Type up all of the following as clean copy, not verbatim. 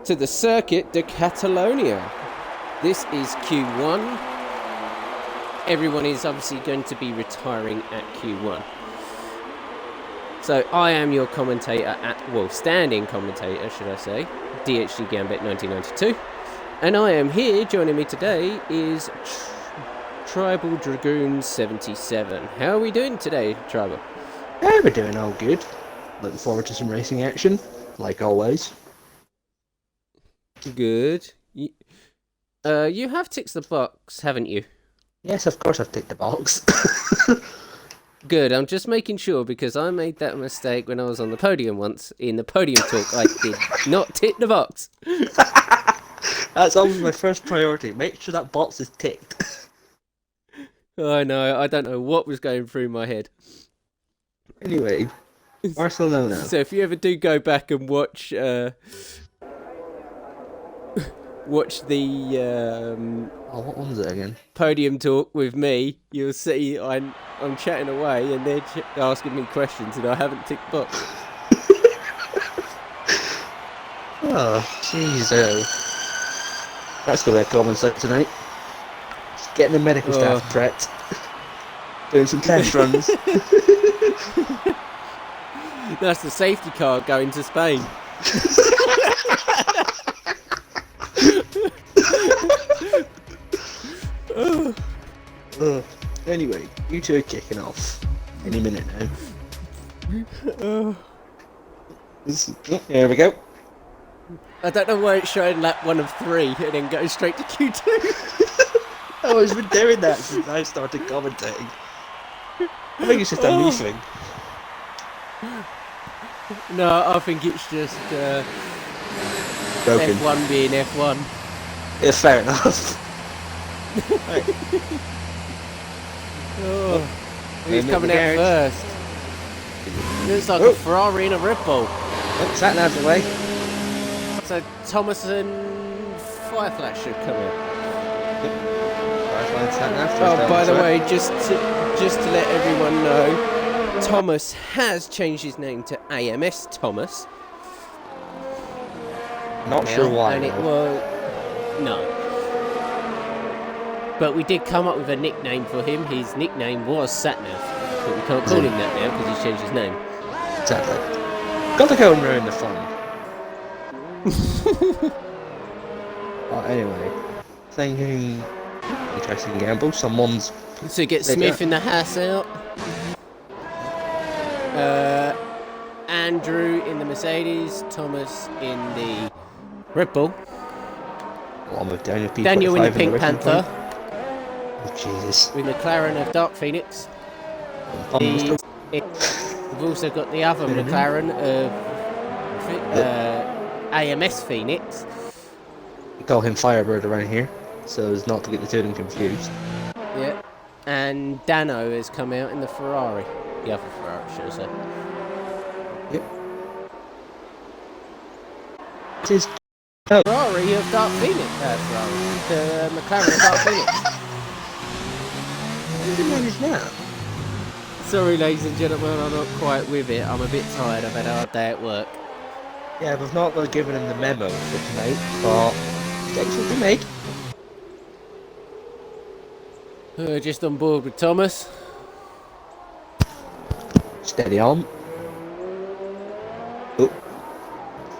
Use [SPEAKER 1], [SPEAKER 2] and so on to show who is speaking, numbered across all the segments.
[SPEAKER 1] to the Circuit de Catalonia. This is Q1. Everyone is obviously going to be retiring at Q1. So I am your commentator standing commentator, should I say, DHG Gambit 1992. And I am here, joining me today is Tribal Dragoon 77. How are we doing today, Tribal?
[SPEAKER 2] Yeah, we're doing all good. Looking forward to some racing action, like always.
[SPEAKER 1] Good. You have ticked the box, haven't you?
[SPEAKER 2] Yes, of course I've ticked the box.
[SPEAKER 1] Good, I'm just making sure because I made that mistake when I was on the podium once. In the podium talk, I did not tick the box.
[SPEAKER 2] That's always my first priority. Make sure that box is ticked.
[SPEAKER 1] I know, I don't know what was going through my head.
[SPEAKER 2] Anyway, Barcelona.
[SPEAKER 1] So if you ever do go back and watch the
[SPEAKER 2] what one was it again?
[SPEAKER 1] podium talk with me, you'll see I'm chatting away and they're asking me questions and I haven't ticked box.
[SPEAKER 2] Oh, jeez. That's going to be a common sight tonight. Just getting the medical staff prepped. Doing some test runs.
[SPEAKER 1] That's the safety car going to Spain.
[SPEAKER 2] Anyway, you two are kicking off any minute now. Here we go.
[SPEAKER 1] I don't know why it's showing lap 1 of 3 and then goes straight to Q2.
[SPEAKER 2] Oh, I've been doing that since I started commentating. I think it's just a me thing.
[SPEAKER 1] No, I think it's just
[SPEAKER 2] Broken.
[SPEAKER 1] F1 being F1.
[SPEAKER 2] Yeah, fair enough. Right.
[SPEAKER 1] Who's coming out first? Looks like a Ferrari and a Red Bull.
[SPEAKER 2] Oh, sat nav's away.
[SPEAKER 1] So Thomas and Firefly should come out.
[SPEAKER 2] Firefly and sat nav.
[SPEAKER 1] Oh, by the way, just to let everyone know, Thomas has changed his name to AMS Thomas.
[SPEAKER 2] Not sure why.
[SPEAKER 1] And it was no. But we did come up with a nickname for him. His nickname was Satnav, but we can't call him that now because he's changed his name.
[SPEAKER 2] Exactly. Got to go and ruin the fun. Anyway, thinking interesting gamble. Someone's
[SPEAKER 1] So get Smith in the Haas out. Andrew in the Mercedes, Thomas in the Red Bull.
[SPEAKER 2] Along with Daniel P.
[SPEAKER 1] Daniel in the Pink Panther.
[SPEAKER 2] Oh, Jesus.
[SPEAKER 1] With McLaren of Dark Phoenix. We've also got the other McLaren of AMS Phoenix.
[SPEAKER 2] We call him Firebird around here, so as not to get the two of them confused.
[SPEAKER 1] Yeah. And Dano has come out in the Ferrari. The other Ferrari, should I say.
[SPEAKER 2] Yep. It is
[SPEAKER 1] Ferrari of Dark Phoenix. The McLaren of Dark Phoenix.
[SPEAKER 2] How did you manage that?
[SPEAKER 1] Sorry, ladies and gentlemen, I'm not quite with it. I'm a bit tired. I've had a hard day at work.
[SPEAKER 2] Yeah, we've not really given him the memo for tonight, but excellent to make.
[SPEAKER 1] Just on board with Thomas.
[SPEAKER 2] Steady on. Oh,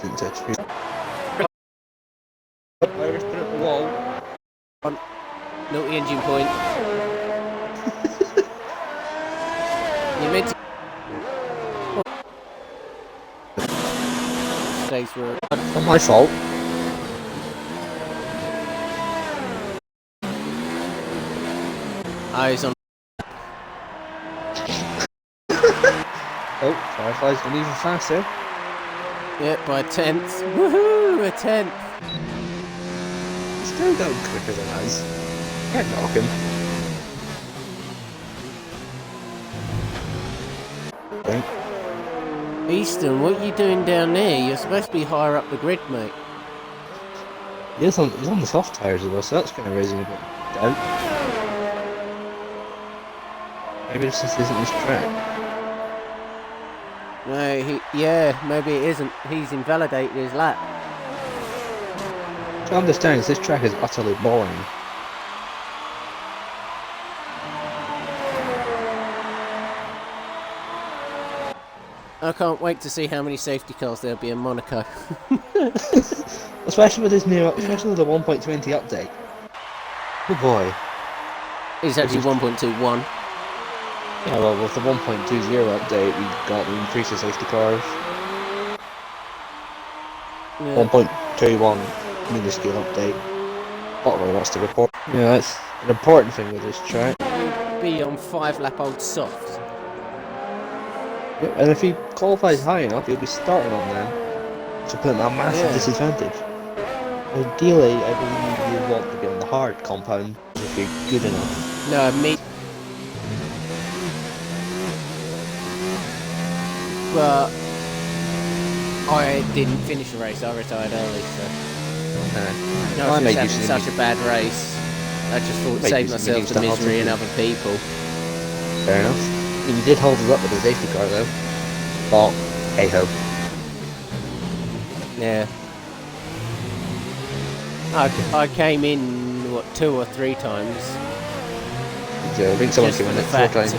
[SPEAKER 2] didn't touch me. Irish put up the wall.
[SPEAKER 1] Not the engine point. You meant to. Stays where.
[SPEAKER 2] Not my fault.
[SPEAKER 1] Eyes on.
[SPEAKER 2] Oh, Firefly's gone even faster.
[SPEAKER 1] Yep, by a 10th. Woohoo! A 10th.
[SPEAKER 2] He's still going quicker than us. Can't knock him. Okay.
[SPEAKER 1] Easton, what are you doing down there? You're supposed to be higher up the grid, mate.
[SPEAKER 2] He's on the soft tyres as well, so that's kind of raising a bit of doubt. Maybe this just isn't his track.
[SPEAKER 1] No, maybe it isn't. He's invalidated his lap.
[SPEAKER 2] I understand is this track is utterly boring.
[SPEAKER 1] I can't wait to see how many safety cars there'll be in Monaco.
[SPEAKER 2] Especially with this new, especially with the 1.20 update. Oh boy.
[SPEAKER 1] It's actually 1.21.
[SPEAKER 2] Yeah, well, with the 1.20 update, we got the increase of safety cars.
[SPEAKER 1] Yeah.
[SPEAKER 2] 1.21 minuscule update. Not really wants to report. Yeah, that's an important thing with this track.
[SPEAKER 1] We'll be on 5-lap-old softs.
[SPEAKER 2] Yep, and if he qualifies high enough, he'll be starting on them. So put him at a massive disadvantage. Ideally, I believe you want to be on the hard compound if you're good enough.
[SPEAKER 1] No, me. But I didn't finish the race. I retired early, so. No, I was just having such a bad race. I just thought save myself the misery and other people.
[SPEAKER 2] Fair enough. I mean, you did hold us up with the safety car though. But hey ho.
[SPEAKER 1] Yeah. I came in what 2 or 3 times.
[SPEAKER 2] Yeah, I think someone came in 4 times.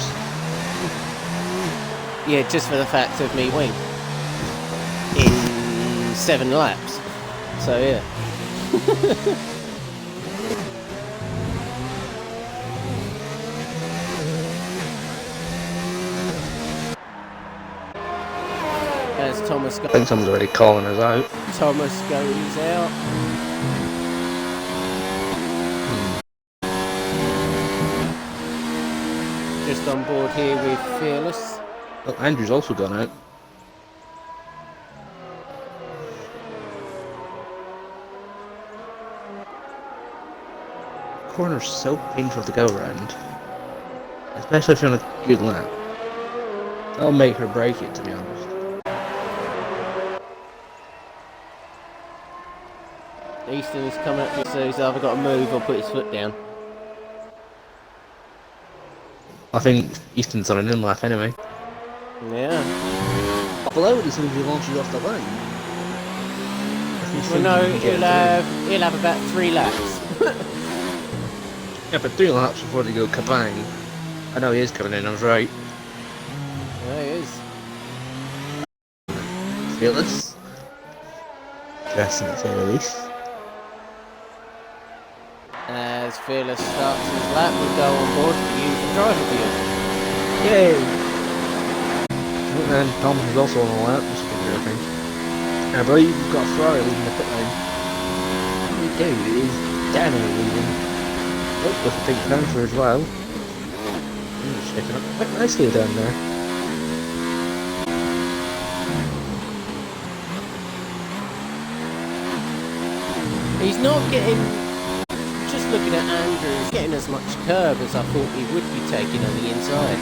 [SPEAKER 1] Yeah, just for the fact of me winning in 7 laps. So yeah. As Thomas goes,
[SPEAKER 2] I think someone's already calling us out.
[SPEAKER 1] Thomas goes out. Just on board here with Fearless.
[SPEAKER 2] Well, Andrew's also gone out. Corner's so painful to go around. Especially if you're on a good lap. That'll make her break it, to be honest.
[SPEAKER 1] Easton is coming up, so he's either got to move or put his foot down.
[SPEAKER 2] I think Easton's on an in-lap anyway.
[SPEAKER 1] Yeah.
[SPEAKER 2] Below it as soon as he launches off the line.
[SPEAKER 1] Well, no, he'll have about 3 laps.
[SPEAKER 2] Yeah, but 3 laps before they go kabang. I know he is coming in, I was right.
[SPEAKER 1] Yeah, he is.
[SPEAKER 2] Fearless. Dressing at say the least.
[SPEAKER 1] As Fearless starts his lap, we'll go on board to use the driver view.
[SPEAKER 2] Yay! And Thomas is also on the lap, just a good thing. I believe we've got Ferrari leading the pit lane. We do, it is Danny leading. Oh, with a big transfer as well. Shaking up quite nicely down there.
[SPEAKER 1] He's not getting, just looking at Andrew, he's getting as much curb as I thought he would be taking on the inside.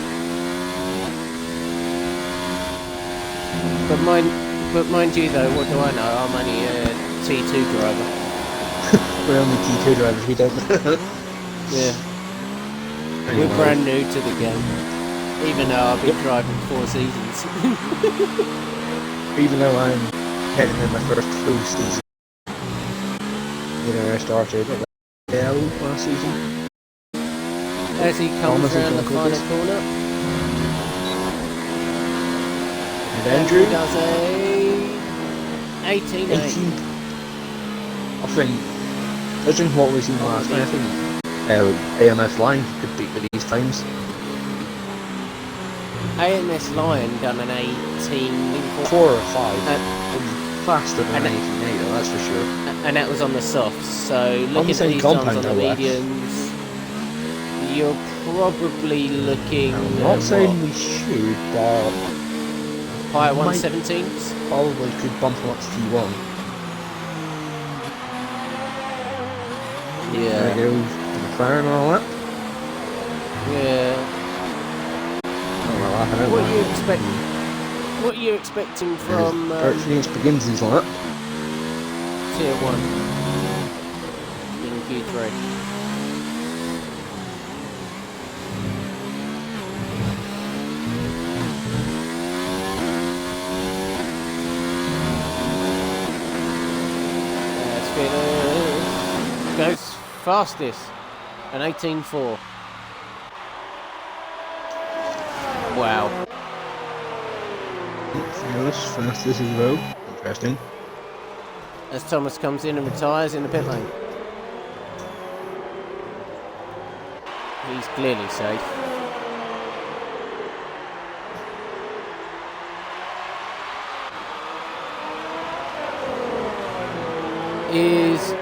[SPEAKER 1] But mind you though, what do I know? I'm only a T2 driver.
[SPEAKER 2] We're only T2 drivers, we don't know.
[SPEAKER 1] Yeah.
[SPEAKER 2] Anyway.
[SPEAKER 1] We're brand new to the game. Even though I've been driving 4 seasons.
[SPEAKER 2] Even though I'm heading in my first full season. You know, I started at the L last season.
[SPEAKER 1] As he comes around the final corner.
[SPEAKER 2] And Andrew
[SPEAKER 1] does a 18.
[SPEAKER 2] I think, judging what we've seen last night, I think AMS Line could beat with these times.
[SPEAKER 1] AMS Lion done an 18.
[SPEAKER 2] 4 or 5. Faster than
[SPEAKER 1] and
[SPEAKER 2] 18 though, that's for sure.
[SPEAKER 1] And that was on the softs. So looking at these times on the mediums, you're probably looking.
[SPEAKER 2] I'm not saying we should, but
[SPEAKER 1] higher 117s.
[SPEAKER 2] Probably could bump them up to T1.
[SPEAKER 1] Yeah.
[SPEAKER 2] There goes McLaren and all that.
[SPEAKER 1] Yeah.
[SPEAKER 2] What
[SPEAKER 1] are you expecting? What are you expecting from?
[SPEAKER 2] Phoenix begins his lap.
[SPEAKER 1] Tier 1 in Q3. That's Fearless. fastest. An 18.4. Wow.
[SPEAKER 2] Fearless, fastest as well. Interesting.
[SPEAKER 1] As Thomas comes in and retires in the pit lane. He's clearly safe. Is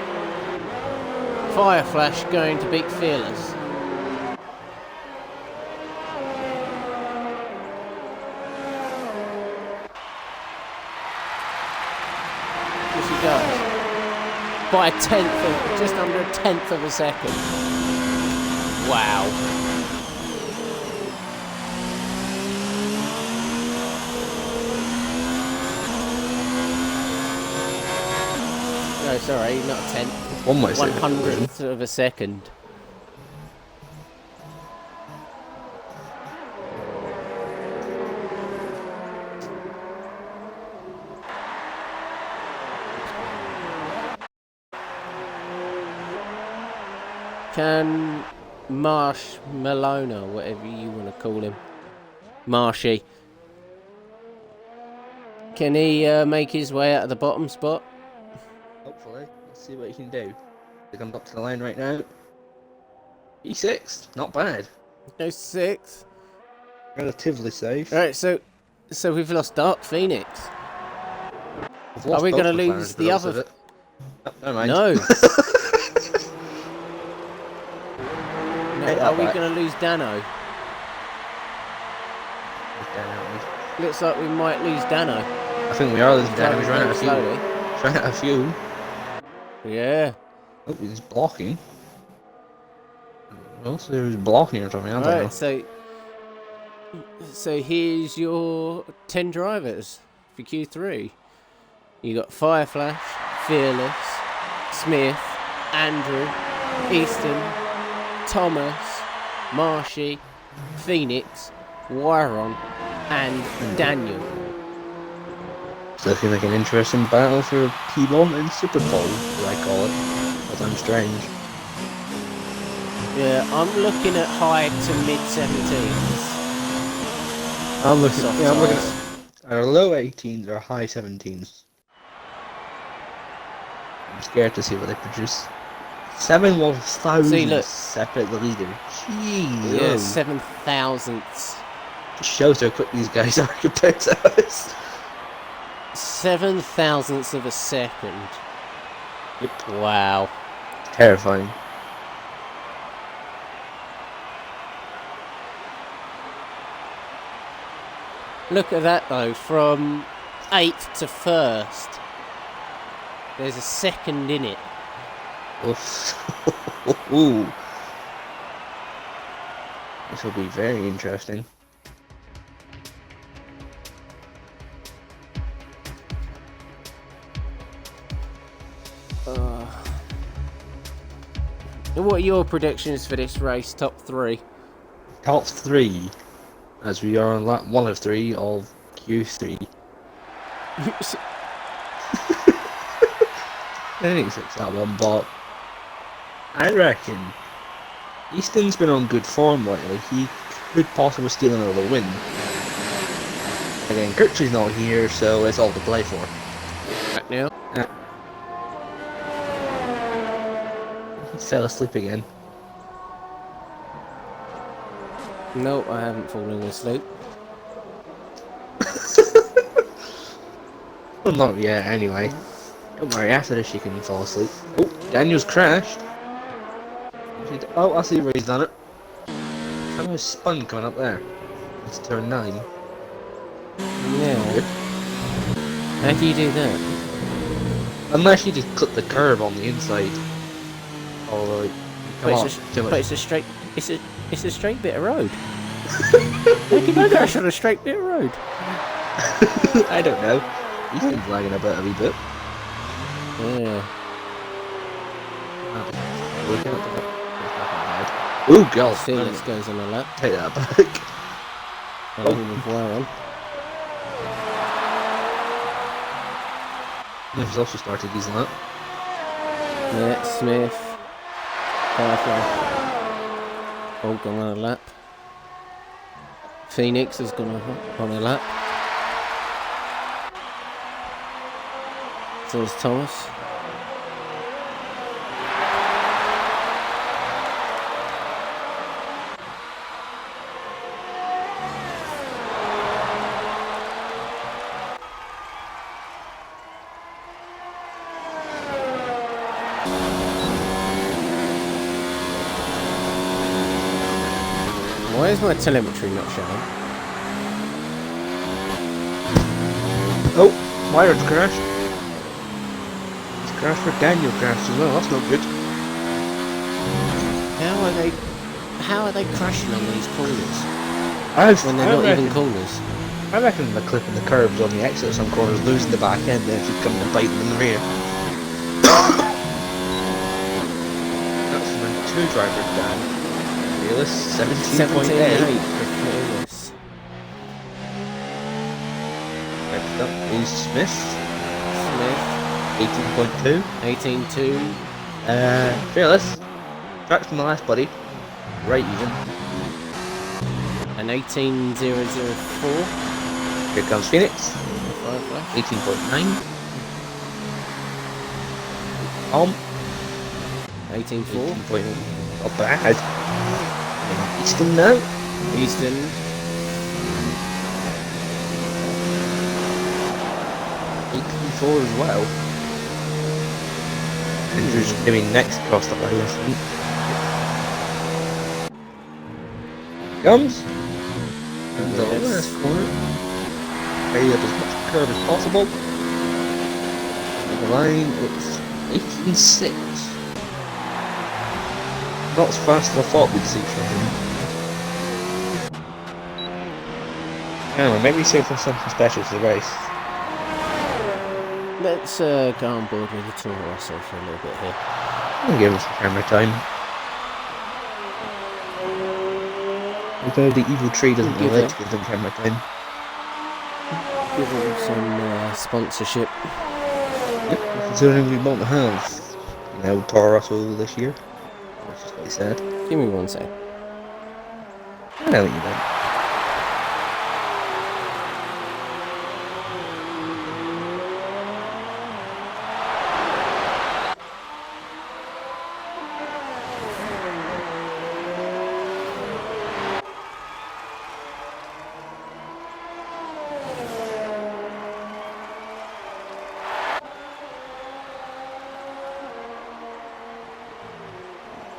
[SPEAKER 1] Fire Flash going to beat Fearless? Yes, he does. By a tenth, just under a tenth of a second. Wow. No, sorry, not a tenth.
[SPEAKER 2] One might say
[SPEAKER 1] 100th of a second. Can Marshmallow, whatever you want to call him, Marshy, can he make his way out of the bottom spot?
[SPEAKER 2] Hopefully. Let's see what he can do. They come up to the line right now. E6, not bad.
[SPEAKER 1] No, 6.
[SPEAKER 2] Relatively safe.
[SPEAKER 1] Alright, so we've lost Dark Phoenix.
[SPEAKER 2] We've lost
[SPEAKER 1] Are we
[SPEAKER 2] both
[SPEAKER 1] going to
[SPEAKER 2] McLarens
[SPEAKER 1] lose
[SPEAKER 2] by
[SPEAKER 1] the
[SPEAKER 2] looks of
[SPEAKER 1] other?
[SPEAKER 2] it. Oh, never mind.
[SPEAKER 1] No.
[SPEAKER 2] Take that
[SPEAKER 1] Are we
[SPEAKER 2] back.
[SPEAKER 1] going to lose Dano? Looks like we might lose Dano.
[SPEAKER 2] I think we are losing Dano. He's running out of fuel.
[SPEAKER 1] slowly.
[SPEAKER 2] He's running out of fuel.
[SPEAKER 1] Yeah.
[SPEAKER 2] Oh, he's blocking. Well, so he was blocking or something. I don't know.
[SPEAKER 1] Alright, so here's your 10 drivers for Q3. You got Fireflash, Fearless, Smith, Andrew, Easton, Thomas, Marshy, Phoenix, Wyron, and Daniel.
[SPEAKER 2] It's looking like an interesting battle for P1 and Super Bowl, as I call it. Because I'm strange.
[SPEAKER 1] Yeah, I'm looking at high to mid 17s.
[SPEAKER 2] I'm looking
[SPEAKER 1] Soft
[SPEAKER 2] at our low 18s or high 17s. I'm scared to see what they produce. 7,000
[SPEAKER 1] See, look.
[SPEAKER 2] separate the leader. Jeez.
[SPEAKER 1] Yeah,
[SPEAKER 2] oh.
[SPEAKER 1] 7 thousandths.
[SPEAKER 2] Just shows how quick these guys are compared to us.
[SPEAKER 1] 7 thousandths of a second.
[SPEAKER 2] Yep.
[SPEAKER 1] Wow.
[SPEAKER 2] Terrifying.
[SPEAKER 1] Look at that though, from 8th to 1st. There's a second in it.
[SPEAKER 2] Oof. Ooh. This will be very interesting.
[SPEAKER 1] What are your predictions for this race, top 3?
[SPEAKER 2] Top 3, as we are on lap 1 of 3 of Q3. I think it's that one, but I reckon Easton's been on good form lately. He could possibly steal another win. Again, Kirchley's not here, so it's all to play for.
[SPEAKER 1] Right now.
[SPEAKER 2] He fell asleep again.
[SPEAKER 1] No, I haven't fallen asleep.
[SPEAKER 2] Well, not yet, anyway. Don't worry, after this you can fall asleep. Oh, Daniel's crashed. Oh, I see where he's done it. How much spun coming up there? It's turn 9.
[SPEAKER 1] Yeah. How do you do that?
[SPEAKER 2] Unless you just clip the curve on the inside. Although, come on, too
[SPEAKER 1] But
[SPEAKER 2] much.
[SPEAKER 1] it's a straight. It's a straight bit of road. How can you crash on a straight bit of road?
[SPEAKER 2] I don't know. Easton's lagging about a wee bit.
[SPEAKER 1] Yeah.
[SPEAKER 2] Ooh, God.
[SPEAKER 1] Felix goes on a lap.
[SPEAKER 2] Take that back.
[SPEAKER 1] Along with Warren.
[SPEAKER 2] He's also started his lap.
[SPEAKER 1] Yeah, Smith. Firefly. All gone on a lap. Phoenix has gone on a lap. So has Thomas. Why is my telemetry not showing?
[SPEAKER 2] Oh, Myron's crashed. It's crashed for Daniel crashed as well, that's not good.
[SPEAKER 1] How are they crashing on these corners? When they're not even corners?
[SPEAKER 2] I reckon the clipping the curves on the exit of some corners, losing the back end, then keep coming and biting in the rear. That's my two drivers down. Fearless, 17.8.
[SPEAKER 1] for Fearless.
[SPEAKER 2] Next up is Smith. 18.2.
[SPEAKER 1] 18.2.
[SPEAKER 2] Fearless. Tracks from the last buddy. Right even.
[SPEAKER 1] And 18.004.
[SPEAKER 2] Here comes Phoenix.
[SPEAKER 1] 5 left.
[SPEAKER 2] 18.9.
[SPEAKER 1] 18.4.
[SPEAKER 2] 18.0. Not bad. Easton now.
[SPEAKER 1] Easton.
[SPEAKER 2] 18.4 as well. Andrew's maybe next across the line, I think. Comes. And the last corner. Carry up as much curve as possible. And the line, it's 18.6. Not as fast as I thought we'd see from him. Anyway, maybe save for something special for the race.
[SPEAKER 1] Let's go on board with the Toro Rosso for a little bit here.
[SPEAKER 2] I'll give him some camera time. Although the evil tree doesn't
[SPEAKER 1] Give
[SPEAKER 2] like
[SPEAKER 1] it.
[SPEAKER 2] to give them camera time.
[SPEAKER 1] Give them some sponsorship.
[SPEAKER 2] Yep, considering we won't have, you know, Toro Rosso this year. Which is quite sad.
[SPEAKER 1] Give me one sec.
[SPEAKER 2] I know you don't.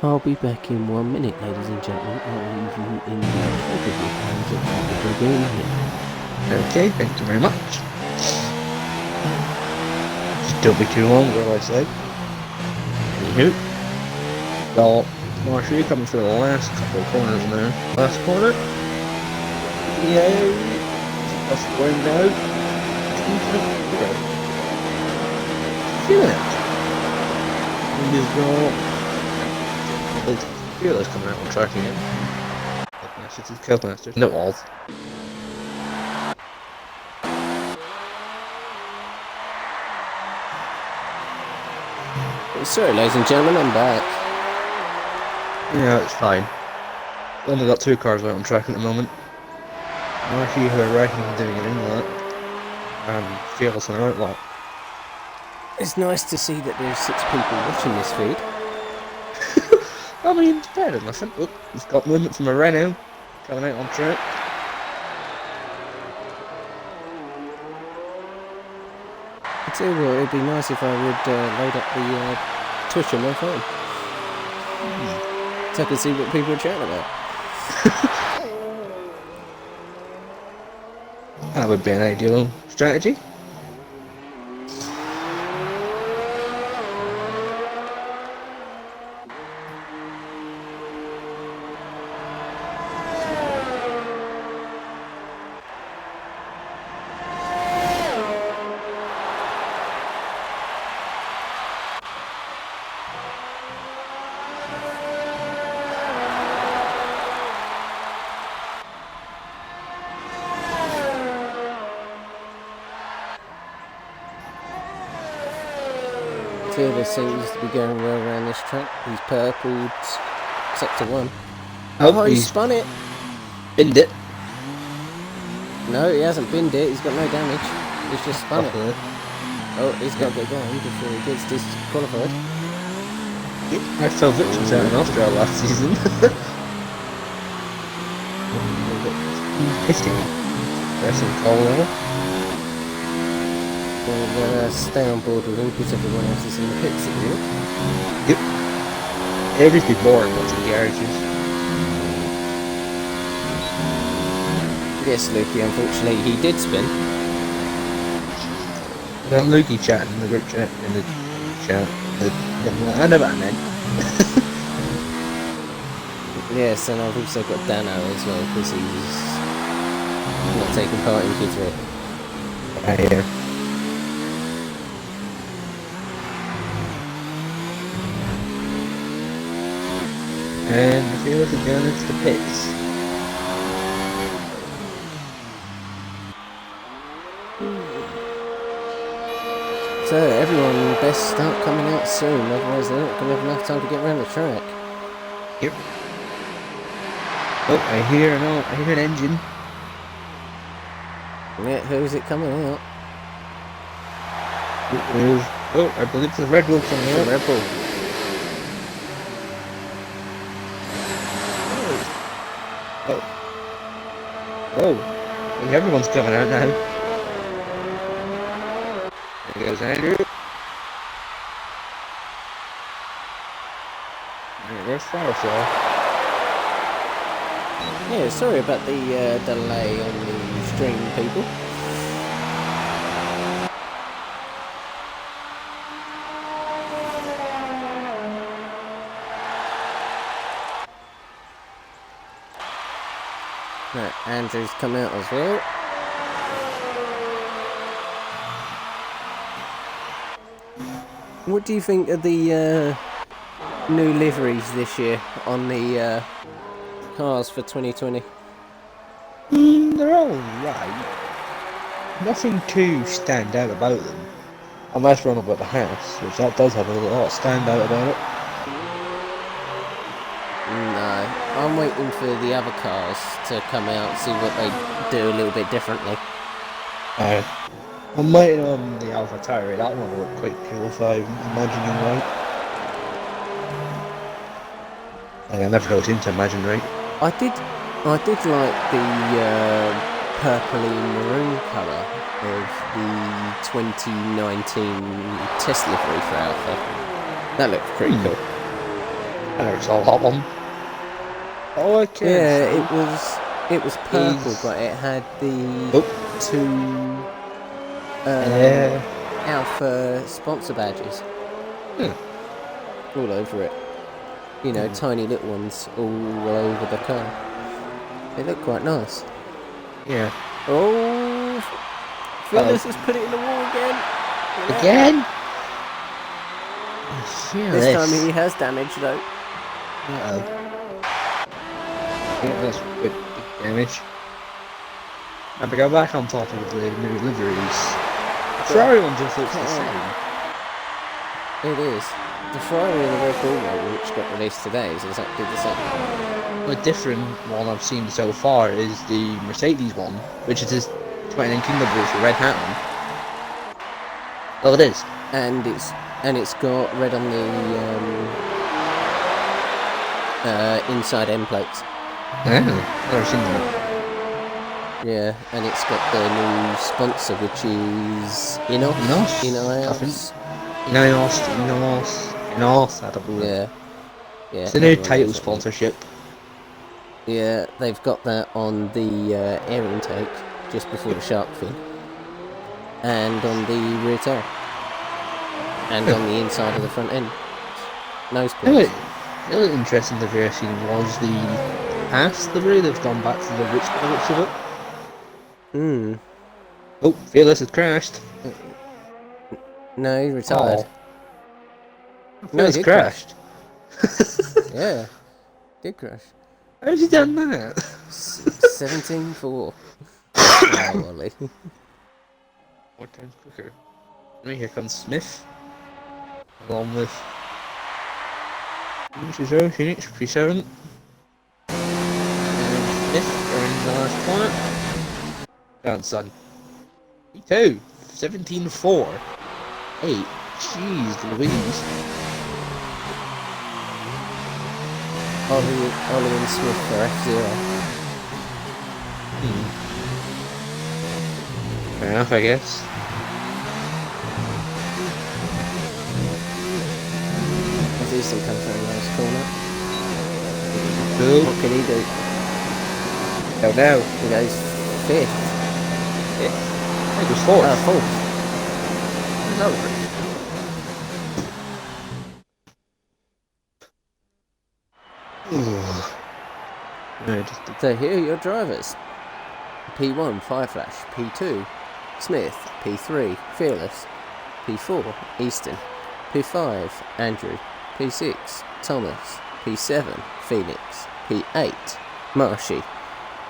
[SPEAKER 1] I'll be back in 1 minute, ladies and gentlemen. I'll leave you in the capable hands of the game here.
[SPEAKER 2] Okay, thank you very much. Just don't be too long, what do I say? Anywho. Got Marshy coming for the last couple of corners now. Last corner. Yay! That's going now. Feeling it. And he's got Fearless coming out on track again. Killmaster. No walls.
[SPEAKER 1] Sorry, ladies and gentlemen, I'm back.
[SPEAKER 2] Yeah, it's fine. Only got two cars out on track at the moment. Marshy, who I reckon is doing an inlet, and Fearless on an outlet.
[SPEAKER 1] It's nice to see that there's 6 people watching this feed.
[SPEAKER 2] I mean, it's better than nothing. Look, he's got movement from a Renault coming out on track.
[SPEAKER 1] I tell you what, it'd be nice if I would load up the Twitch on my phone. So I can see what people are chatting about.
[SPEAKER 2] That would be an ideal strategy.
[SPEAKER 1] Fearless seems to be going well around this track. He's purpled sector 1.
[SPEAKER 2] Oh,
[SPEAKER 1] he
[SPEAKER 2] he's
[SPEAKER 1] spun it.
[SPEAKER 2] binned it.
[SPEAKER 1] No, he hasn't binned it. He's got no damage. He's just spun it.
[SPEAKER 2] It.
[SPEAKER 1] Oh, he's got to get going before he gets disqualified.
[SPEAKER 2] I fell victim to an after last season. Pissing. Pressing coal now.
[SPEAKER 1] We'll stay on board with him because everyone else is in the pits at the minute.
[SPEAKER 2] Yep. It'll just be boring once in garages.
[SPEAKER 1] Yes, Lukey, unfortunately, he did spin.
[SPEAKER 2] That Lukey chat in the group chat, I know what I meant.
[SPEAKER 1] Yes, and I've also got Dano as well because he's not taking part in Q3.
[SPEAKER 2] Yeah. And I feel like it's going into the pits.
[SPEAKER 1] So everyone best start coming out soon, otherwise they're not going to have enough time to get around the track.
[SPEAKER 2] Yep. Oh, I hear an engine.
[SPEAKER 1] Yeah, who's it coming out?
[SPEAKER 2] Oh, I believe it's the Red Bull coming out.
[SPEAKER 1] Red Bull.
[SPEAKER 2] Oh, I think everyone's coming out now. There goes Andrew. There goes Firefly.
[SPEAKER 1] Yeah, sorry about the delay on the stream, people. Right, Andrew's come out as well. What do you think of the new liveries this year on the cars for 2020?
[SPEAKER 2] They're all right. Nothing too stand out about them. Unless we're on about the house, which that does have a lot stand out about it.
[SPEAKER 1] No, I'm waiting for the other cars to come out and see what they do a little bit differently.
[SPEAKER 2] I'm waiting on the Alpha Tauri. That one will look quite cool if I'm imagining right. I never got into Imagine right.
[SPEAKER 1] I did like the purpley maroon colour of the 2019 test livery for Alpha. That looked pretty cool.
[SPEAKER 2] I never saw that one. Oh, I can.
[SPEAKER 1] Yeah, it was purple, but it had the two Alpha sponsor badges all over it. You know, tiny little ones all over the car. They look quite nice.
[SPEAKER 2] Yeah.
[SPEAKER 1] Oh, Phyllis has put it in the wall again.
[SPEAKER 2] Again?
[SPEAKER 1] This time he has damage though.
[SPEAKER 2] Yeah, that's big damage. And to go back on top of the new liveries, the Ferrari one just looks the same.
[SPEAKER 1] It is. The Ferrari and the Red Bull one, which got released today, is exactly the same.
[SPEAKER 2] A different one I've seen so far is the Mercedes one, which is this 2019 livery for red hat on. Oh, it is.
[SPEAKER 1] And it's got red on the inside end plates.
[SPEAKER 2] I've never seen that.
[SPEAKER 1] Yeah, and it's got the new sponsor, which is Ineos. I don't know. Yeah.
[SPEAKER 2] It's the new title sponsorship.
[SPEAKER 1] Yeah, they've got that on the air intake just before the shark fin, and on the rear tail, and on the inside of the front end. Nose plates.
[SPEAKER 2] The other interesting livery I've seen was the Haas livery. They've gone back to the rich looks of it. Oh, Fearless has crashed.
[SPEAKER 1] No, he retired.
[SPEAKER 2] No, he's crashed.
[SPEAKER 1] Yeah, did crash.
[SPEAKER 2] How's he done that?
[SPEAKER 1] 17-4. Oh, Ollie.
[SPEAKER 2] What time's quicker? Here comes Smith. along with Phoenix, P7. And Smith are in the last corner. Down, son. P2, 17-4. 8. Jeez Louise.
[SPEAKER 1] Ollie and Smith for F0.
[SPEAKER 2] Fair enough, I guess.
[SPEAKER 1] Divison comes around the last corner.
[SPEAKER 2] Cool.
[SPEAKER 1] What can he do?
[SPEAKER 2] Don't know.
[SPEAKER 1] He goes 5th.
[SPEAKER 2] I think it was 4th.
[SPEAKER 1] 4th.
[SPEAKER 2] It's over.
[SPEAKER 1] So here are your drivers. P1, Fireflash. P2, Smith. P3, Fearless. P4, Easton. P5, Andrew. P6, Thomas. P7, Phoenix. P8, Marshy.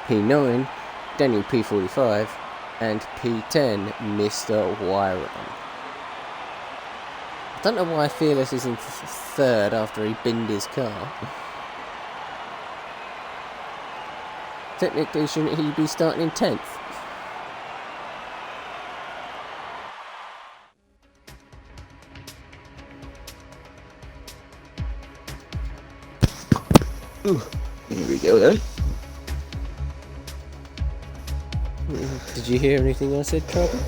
[SPEAKER 1] P9, Daniel P45. And P10, Mr. Wyron. I don't know why Fearless is in 3rd after he binned his car. Technically, shouldn't he be starting in 10th?
[SPEAKER 2] Here we go then.
[SPEAKER 1] Did you hear anything I said, Trouble?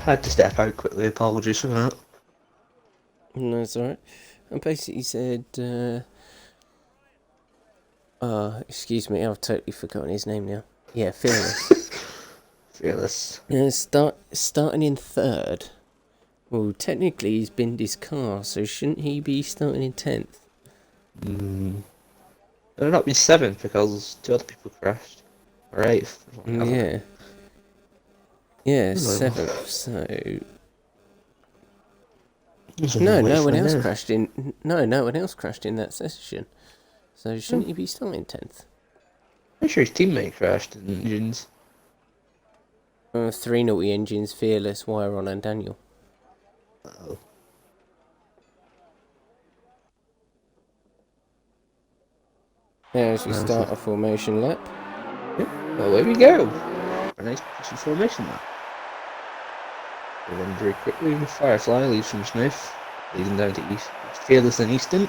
[SPEAKER 2] Had to step out quickly, apologies for that.
[SPEAKER 1] No, it's alright. I basically said, excuse me, I've totally forgotten his name now. Yeah, Fearless.
[SPEAKER 2] Fearless.
[SPEAKER 1] Starting in 3rd. Well, technically he's binned his car, so shouldn't he be starting in 10th?
[SPEAKER 2] It'll not be 7th because 2 other people crashed. Or 8th.
[SPEAKER 1] Yeah. Yeah, 7th, so... No one else crashed in... No one else crashed in that session. So shouldn't he be starting 10th?
[SPEAKER 2] I'm sure his teammate crashed in engines.
[SPEAKER 1] 3 naughty engines, Fearless, Wyron and Daniel.
[SPEAKER 2] Uh-oh.
[SPEAKER 1] As we start a formation lap.
[SPEAKER 2] Well, there we go. A nice position formation lap. We run very quickly. Firefly leads from Smith, leading down to East. Fearless and Easton.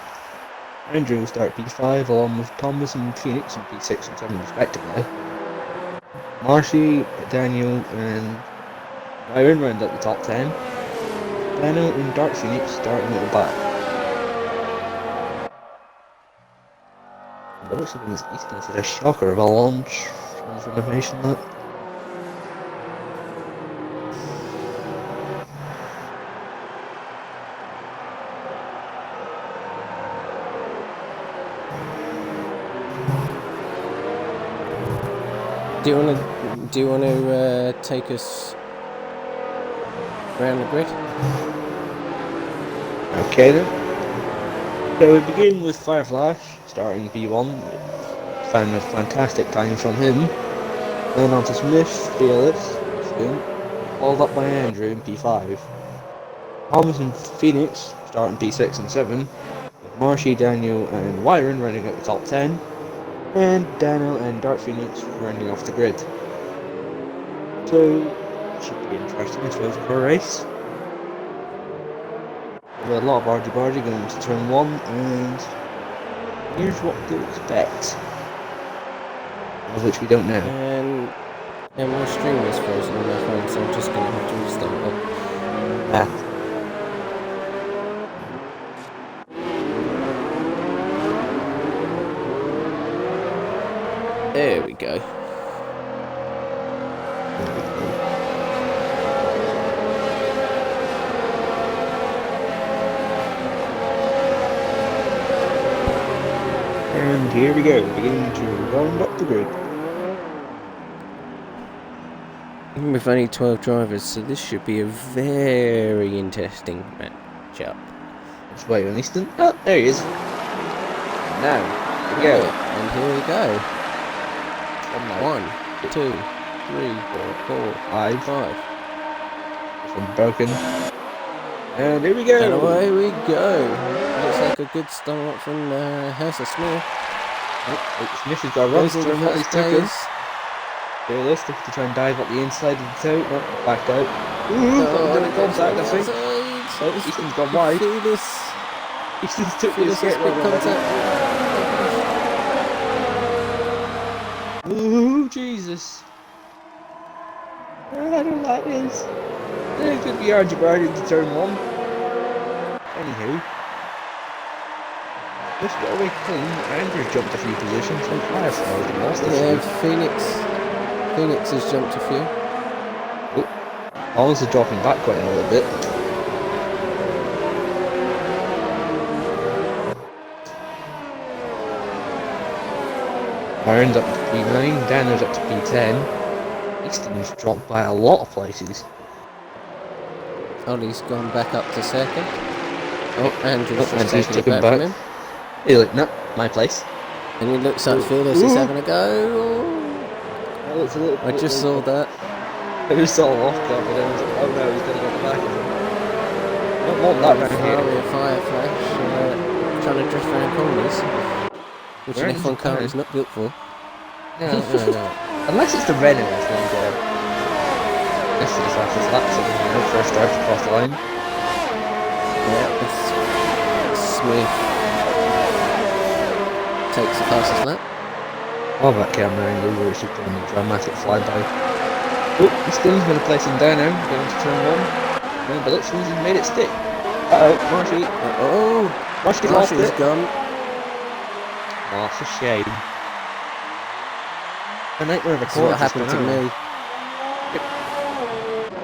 [SPEAKER 2] Andrew will start P5 along with Thomas and Phoenix in P6 and 7 respectively. Marshy, Daniel and Myron round up the top 10. Daniel and Dark Phoenix starting at the back. But looks like this Easton is a shocker of a launch from his renovation lap.
[SPEAKER 1] Do you want to take us around the grid?
[SPEAKER 2] Okay then. So we begin with Fireflash, starting P1. Found a fantastic time from him. Then on to Smith, Fearless, followed up by Andrew in P5. Thomas and Phoenix starting P6 and 7. Marshy, Daniel and Wyron running at the top 10. And Daniel and Dark Phoenix running off the grid. So, should be interesting, I suppose, for a race. With a lot of argy-bargy going into turn 1, and here's what to expect. Of which we don't know.
[SPEAKER 1] And my stream is frozen on my phone, so I'm just going to have to restart it. There we go.
[SPEAKER 2] And here we go, beginning to round up the grid.
[SPEAKER 1] With only 12 drivers, so this should be a very interesting matchup.
[SPEAKER 2] Let's wait on Easton. Oh, there he is. Now, here we go.
[SPEAKER 1] And here we go. 1, 2, 3, 4, 5.
[SPEAKER 2] This one's broken. And here we go.
[SPEAKER 1] And away we go. Looks like a good start from Hessa Smith.
[SPEAKER 2] Smith has got a run
[SPEAKER 1] Goes into
[SPEAKER 2] what he's
[SPEAKER 1] first
[SPEAKER 2] taken.
[SPEAKER 1] place.
[SPEAKER 2] Fearless looking to try and dive up the inside of the toe. Oh, back out. Ooh, done a contact, I think. Oh, Easton's gone wide.
[SPEAKER 1] Fearless.
[SPEAKER 2] Easton's took his
[SPEAKER 1] Fearless has
[SPEAKER 2] skate
[SPEAKER 1] quick
[SPEAKER 2] right already.
[SPEAKER 1] contact.
[SPEAKER 2] Ooh, Jesus. I don't like this. It could be hard to ride into turn 1. Anywho. Just got away clean. Andrew jumped a few positions and Firefly lost a few.
[SPEAKER 1] Phoenix has jumped a few.
[SPEAKER 2] Oh, Hollis is dropping back quite a little bit. Iron's up to P9, Dano's up to P10. Easton's dropped by a lot of places.
[SPEAKER 1] Ollie's gone back up to second. Oh, Andrew's just
[SPEAKER 2] Andrew's
[SPEAKER 1] taking it
[SPEAKER 2] took him
[SPEAKER 1] back
[SPEAKER 2] back.
[SPEAKER 1] from him.
[SPEAKER 2] Hey, look, no, my place.
[SPEAKER 1] And he looks like Fearless is having a go.
[SPEAKER 2] That looks a little
[SPEAKER 1] I just saw that.
[SPEAKER 2] I just saw him off guard, but then I was like, oh no, he's going to get the back of him. Don't want that round here.
[SPEAKER 1] Fire Flash trying to drift around corners, which an F1 car is not built for.
[SPEAKER 2] No. Unless it's the Renault, I think. This is the fastest lap, so first drive across the line.
[SPEAKER 1] Yeah, it's Smith takes the fastest lap.
[SPEAKER 2] Oh, that camera angle where it's just doing a dramatic flyby. Oh, Easton's going to place him down now, going to turn 1. But looks like he's made it stick. Uh-oh, Marshy. Marshy's lost it.
[SPEAKER 1] Gone.
[SPEAKER 2] Oh, it's a shame. A nightmare of a
[SPEAKER 1] That's
[SPEAKER 2] corner
[SPEAKER 1] what happened to me.
[SPEAKER 2] I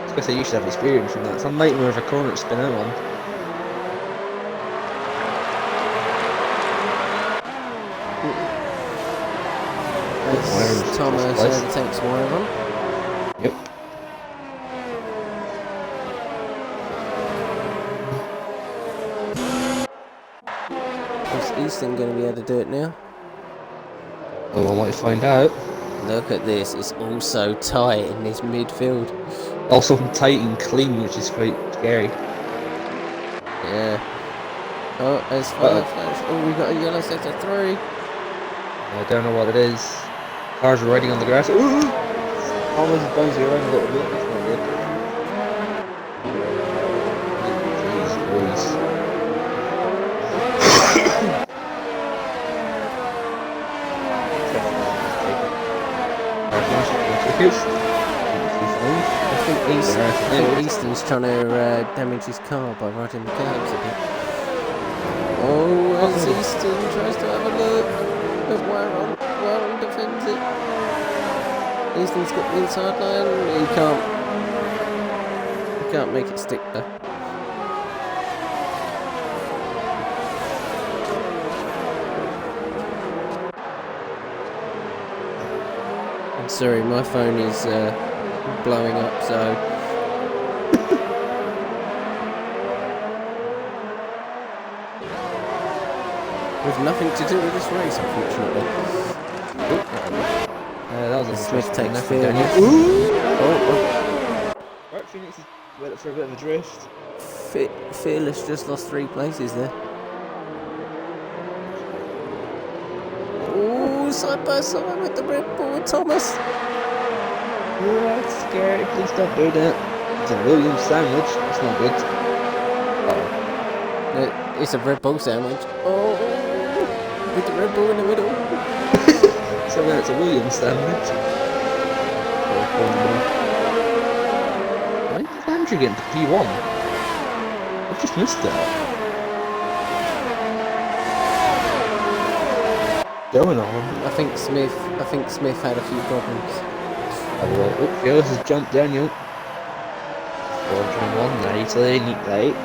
[SPEAKER 2] was going to say you should have experience from that. It's a nightmare of a corner to spin out on.
[SPEAKER 1] Thomas overtakes one of them.
[SPEAKER 2] Yep.
[SPEAKER 1] Is Easton going to be able to do it now?
[SPEAKER 2] Oh, I might find out.
[SPEAKER 1] Look at this, it's all so tight in this midfield.
[SPEAKER 2] Also tight and clean, which is quite scary.
[SPEAKER 1] Yeah. Oh, there's Fire Flash. Oh, we got a yellow sector 3.
[SPEAKER 2] I don't know what it is. Cars are riding on the grass. Ooh! Almost bouncing around a little bit. That's not good.
[SPEAKER 1] I think Easton's trying to damage his car by riding the curbs a bit. Oh, as Easton tries to have a look at Warren defends it. Easton's got the inside line. He can't make it stick though. I'm sorry, my phone is blowing up, so with nothing to do with this race, unfortunately.
[SPEAKER 2] That was a
[SPEAKER 1] Smith takes
[SPEAKER 2] Fearless. Right, Phoenix went up for a bit of a drift.
[SPEAKER 1] Fearless just lost 3 places there. Oh, side by side with the Red Bull with Thomas.
[SPEAKER 2] Oh, that's scary. Please don't do that. It's a Williams sandwich. That's not good. Uh-oh.
[SPEAKER 1] It's a Red Bull sandwich. Oh, with the Red Bull in the middle.
[SPEAKER 2] So now it's a Williams sandwich. Why did Andrew get into P1? I've just missed that. Going on.
[SPEAKER 1] I think Smith had a few problems.
[SPEAKER 2] Oh, Fearless has jumped Daniel. 4-1, nicely, neat right.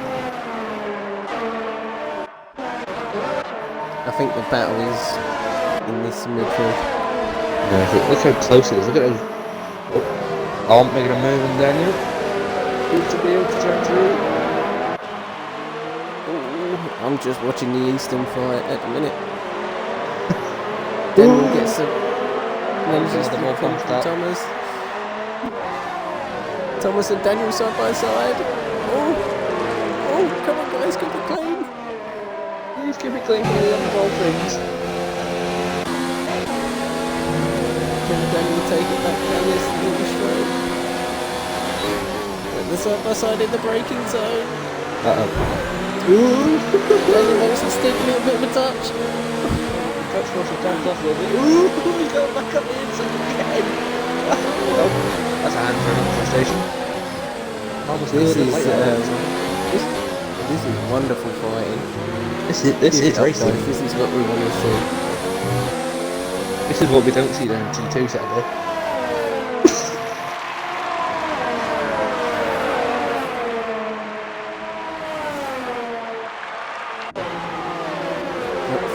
[SPEAKER 1] I think the battle is in this midfield.
[SPEAKER 2] Yeah, look how close it is. Look at those. Oh, making a move on Daniel. Good to be able to turn through.
[SPEAKER 1] Ooh, I'm just watching the Easton fight at the minute. Daniel gets the manages to
[SPEAKER 2] more
[SPEAKER 1] come from Thomas. Thomas and Daniel side by side. Oh, Oh, come on guys, keep it clean.
[SPEAKER 2] Please keep it clean for the end of all things.
[SPEAKER 1] Can Daniel take it back down this little straight? At the side by side in the braking zone.
[SPEAKER 2] Ooh!
[SPEAKER 1] Daniel makes the stick a little bit of a touch.
[SPEAKER 2] Touch force and turns off a little bit. Ooh! He's going back up the inside again. Oh, that's a hand for an station. Almost
[SPEAKER 1] This
[SPEAKER 2] good.
[SPEAKER 1] is wonderful fighting.
[SPEAKER 2] This is racing.
[SPEAKER 1] This is what we want to see.
[SPEAKER 2] This is what we don't see down T2 Saturday.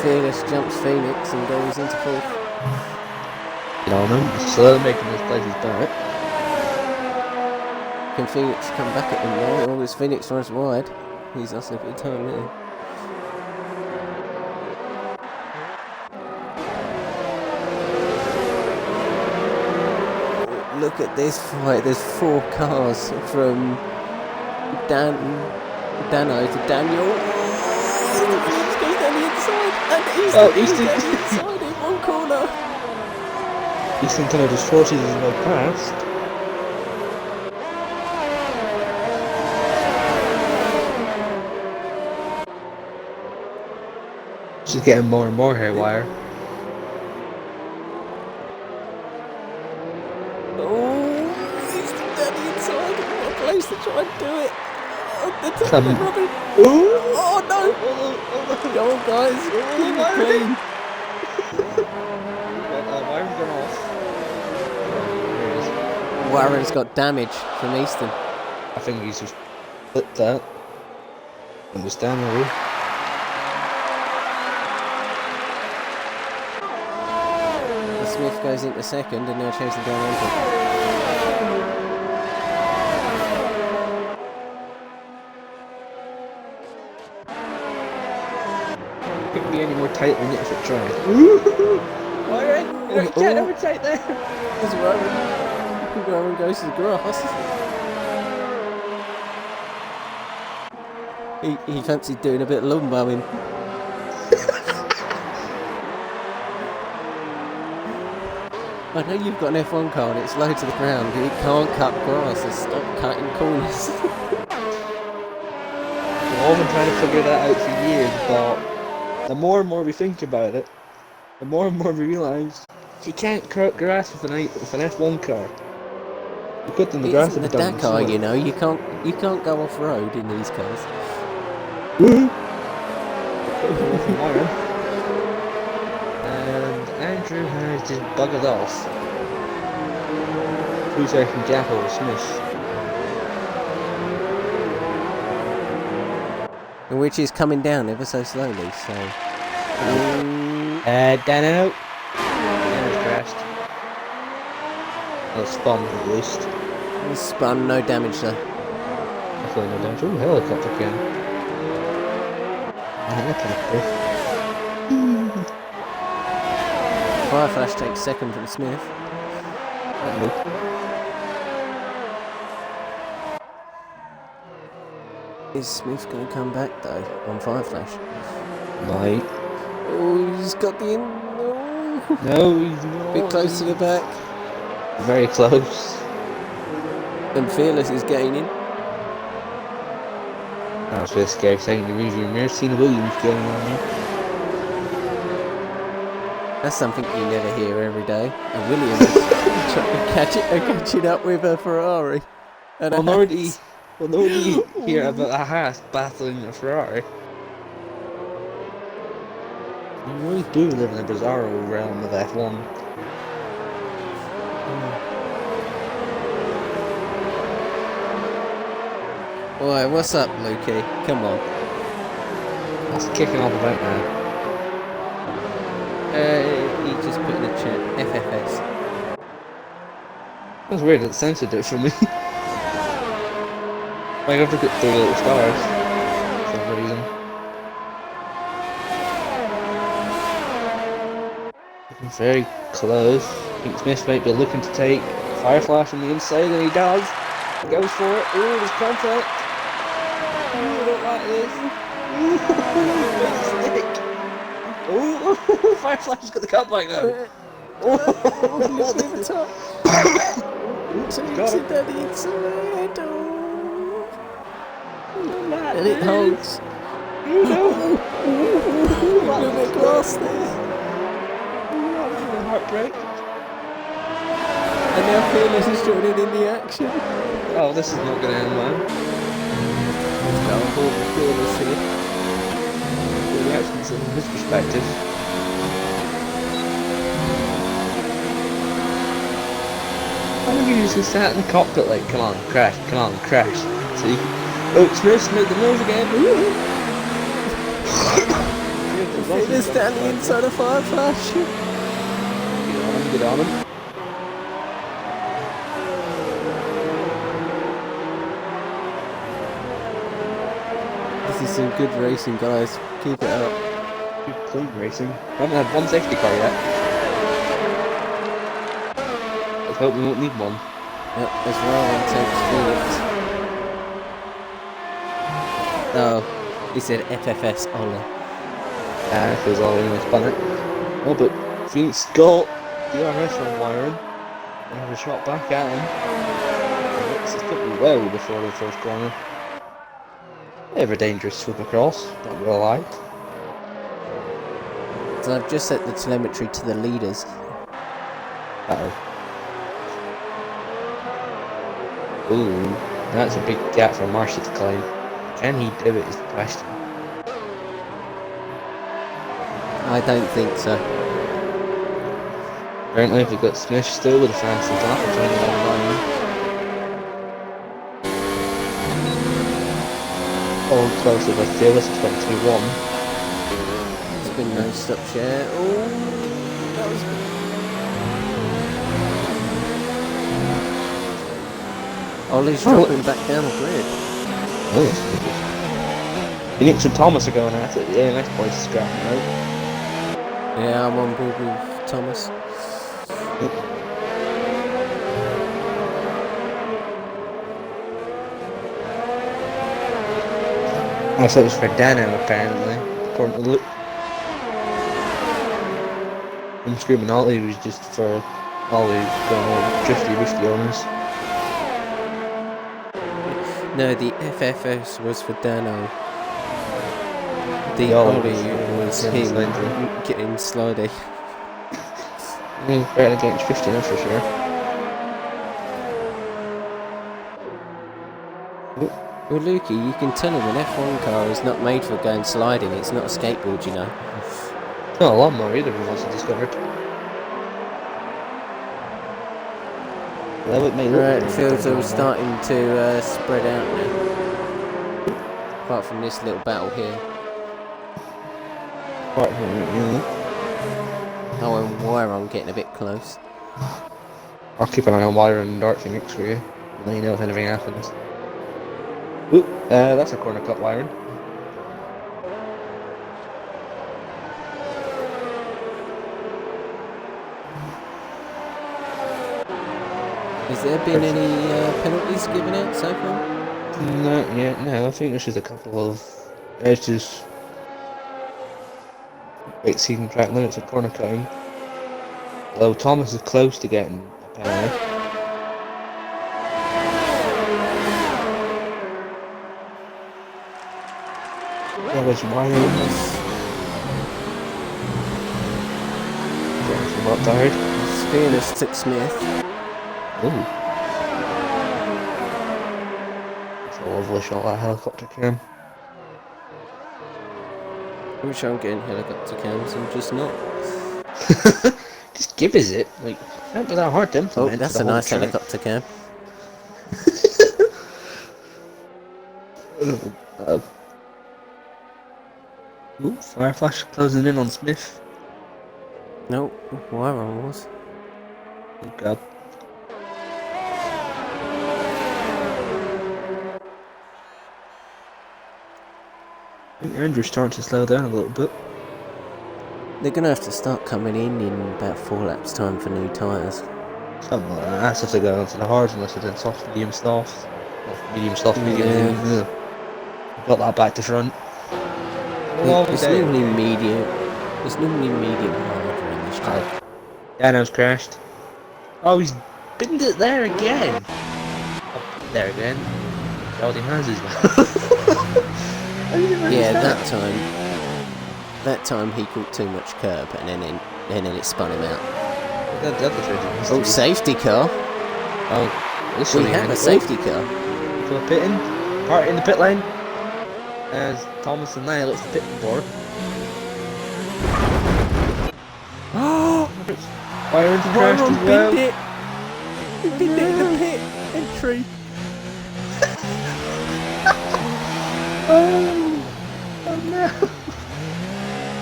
[SPEAKER 1] Fearless jumps Phoenix and goes into fourth.
[SPEAKER 2] You know, I'm slowly making this place dirt.
[SPEAKER 1] Can Phoenix come back at him now? Or is Phoenix runs wide? He's lost a bit of time there. Look at this fight. There's 4 cars from Dano to Daniel. Phoenix goes down the inside, and Easton goes down the inside in one corner.
[SPEAKER 2] Easton kind of just forces his way past. She's getting more and more haywire.
[SPEAKER 1] Place to try and do it. Oh, the top of Robin. Oh no! Go on, guys. Keep it clean.
[SPEAKER 2] Wire's gone off.
[SPEAKER 1] Warren's got damage from Easton.
[SPEAKER 2] I think he's just flipped that. Understandable.
[SPEAKER 1] Smith goes into second and now chasing down Anton.
[SPEAKER 2] Couldn't be any more tight than it if it tried. Alright, you can't overtake there.
[SPEAKER 1] There's Warren. Warren goes to the grass. He fancied doing a bit of lawn mowing. I know you've got an F1 car and it's low to the ground, but you can't cut grass, so stop cutting corners.
[SPEAKER 2] I've been trying to figure that out for years, but the more and more we think about it, the more and more we realise you can't cut grass with an F1 car. You put them in the grass
[SPEAKER 1] in the Dakar, you know, you can't go off road in these cars.
[SPEAKER 2] Woohoo! And Andrew has just buggered off. 2-second gap over Smith.
[SPEAKER 1] Which is coming down ever so slowly, so...
[SPEAKER 2] Dano. Dano's crashed. Well, spun at least.
[SPEAKER 1] He's spun, no damage though.
[SPEAKER 2] Definitely no damage. Ooh, helicopter again. Helicopter.
[SPEAKER 1] Fireflash takes second from Smith. Is Smith going to come back though on Fireflash?
[SPEAKER 2] Might.
[SPEAKER 1] Oh, he's got the in.
[SPEAKER 2] No, he's not.
[SPEAKER 1] Bit close to the back.
[SPEAKER 2] Very close.
[SPEAKER 1] And Fearless is gaining.
[SPEAKER 2] That was really scary second division. We've seen Williams going on there.
[SPEAKER 1] That's something you never hear every day. And Williams is trying to catch it up with a Ferrari. And
[SPEAKER 2] Well, nor do you hear about a Haas battling a Ferrari. You really do live in a bizarro realm of F1.
[SPEAKER 1] Why, what's up, Lukey? Come on.
[SPEAKER 2] That's kicking off about now.
[SPEAKER 1] He just put in the chat, FFS.
[SPEAKER 2] That's weird, it censored it for me. I have to get 3 little stars for some reason. Very close. I think Smith might be looking to take Firefly from the inside, and he does. He goes for it. Ooh, there's contact. Ooh, I don't flat it is. Stick. Oh, Firefly's got the cut back now.
[SPEAKER 1] Look at the top. Takes it down the inside. And it holds. A little bit of glass there.
[SPEAKER 2] Heartbreak.
[SPEAKER 1] And now Fearless is joining in the action.
[SPEAKER 2] Oh, this is not going to end well.
[SPEAKER 1] Let's go on board with Fearless here.
[SPEAKER 2] The action's in his perspective. Why don't you just sat in the cockpit like, come on, crash, see? Oh, Smith's made the move again.
[SPEAKER 1] Fearless down the inside of Fire Flash.
[SPEAKER 2] Get on him.
[SPEAKER 1] This is some good racing, guys. Keep it up.
[SPEAKER 2] Good clean racing. I haven't had one safety car yet. Let's hope we won't need one.
[SPEAKER 1] Yep, as Rowan takes Felix. Oh, he said FFS Ola.
[SPEAKER 2] Yeah, it feels all in with Bennett. Oh, but Phoenix got DRS on wiring. And have a shot back at him. This is pretty well before the first corner. Ever dangerous swoop across, not gonna lie.
[SPEAKER 1] So I've just set the telemetry to the leaders.
[SPEAKER 2] Uh-oh. Ooh, that's a big gap for Marcy to climb. Can he do it is the question.
[SPEAKER 1] I don't think so.
[SPEAKER 2] Apparently we've got Smith still with the fastest lap of 29. Oh, closer with Fearless at 21.
[SPEAKER 1] There's been no stop share. Oh, that was Ollie's dropping back down the grid.
[SPEAKER 2] Oh, yes. Phoenix and Thomas are going at it. The AMS boys are scrapping out.
[SPEAKER 1] Yeah, I'm on board with Thomas.
[SPEAKER 2] Yep. I thought it was for Dano apparently, according to Luke. I'm screaming Ollie was just for Ollie going all drifty on us.
[SPEAKER 1] No, the FFS was for Dano. The
[SPEAKER 2] Ollie
[SPEAKER 1] Ollie was
[SPEAKER 2] was
[SPEAKER 1] him
[SPEAKER 2] sliding.
[SPEAKER 1] getting slidey.
[SPEAKER 2] He's better against 50 now for sure.
[SPEAKER 1] Well, Lukey, you can tell him an F1 car is not made for going sliding. It's not a skateboard, you know.
[SPEAKER 2] It's not a lawnmower either, we've also discovered. Well, it may look
[SPEAKER 1] Right,
[SPEAKER 2] like
[SPEAKER 1] fields
[SPEAKER 2] it's
[SPEAKER 1] are starting to spread out now. Apart from this little battle here.
[SPEAKER 2] Apart from it, yeah.
[SPEAKER 1] Oh, and Wyron getting a bit close.
[SPEAKER 2] I'll keep an eye on Wire and Dark Phoenix for you. Let you know if anything happens. Ooh, that's a corner cut wiring.
[SPEAKER 1] Has there been any penalties given out so far?
[SPEAKER 2] No, yeah, no, I think there's just a couple of edges. Exceeding track limits of corner cutting. Although Thomas is close to getting a penalty. That was wiring. Getting some up tired.
[SPEAKER 1] Fearless took Smith.
[SPEAKER 2] Ooh. It's a lovely shot, that helicopter cam.
[SPEAKER 1] I wish I'm getting helicopter cams, I'm just not.
[SPEAKER 2] Just give us it. Like, can't be that hard to
[SPEAKER 1] Oh,
[SPEAKER 2] implement.
[SPEAKER 1] that's
[SPEAKER 2] for
[SPEAKER 1] a
[SPEAKER 2] the whole
[SPEAKER 1] nice
[SPEAKER 2] track.
[SPEAKER 1] helicopter cam.
[SPEAKER 2] Uh-oh. Ooh, fire flash closing in on Smith.
[SPEAKER 1] No, Wyron was.
[SPEAKER 2] Oh god. I think Andrew's starting to slow down a little bit.
[SPEAKER 1] They're going to have to start coming in about 4 laps time for new tyres.
[SPEAKER 2] Something like that. That's if they go onto the hards unless they're soft, medium, soft. Or medium, soft, medium.
[SPEAKER 1] Yeah.
[SPEAKER 2] Yeah. Got that back to front.
[SPEAKER 1] It's normally medium. It's normally medium harder in this track.
[SPEAKER 2] Dano's crashed. Oh, he's binned it there again. Oh, there again. Already has as well.
[SPEAKER 1] Yeah, that time he caught too much curb and then it spun him out. Oh, safety car.
[SPEAKER 2] Oh, this
[SPEAKER 1] We have a safety car.
[SPEAKER 2] For pitting. Part in the pit lane. As Thomas and Niall hits the pit board. Byron's crashed as well.
[SPEAKER 1] He binned it in the pit entry.
[SPEAKER 2] Oh no.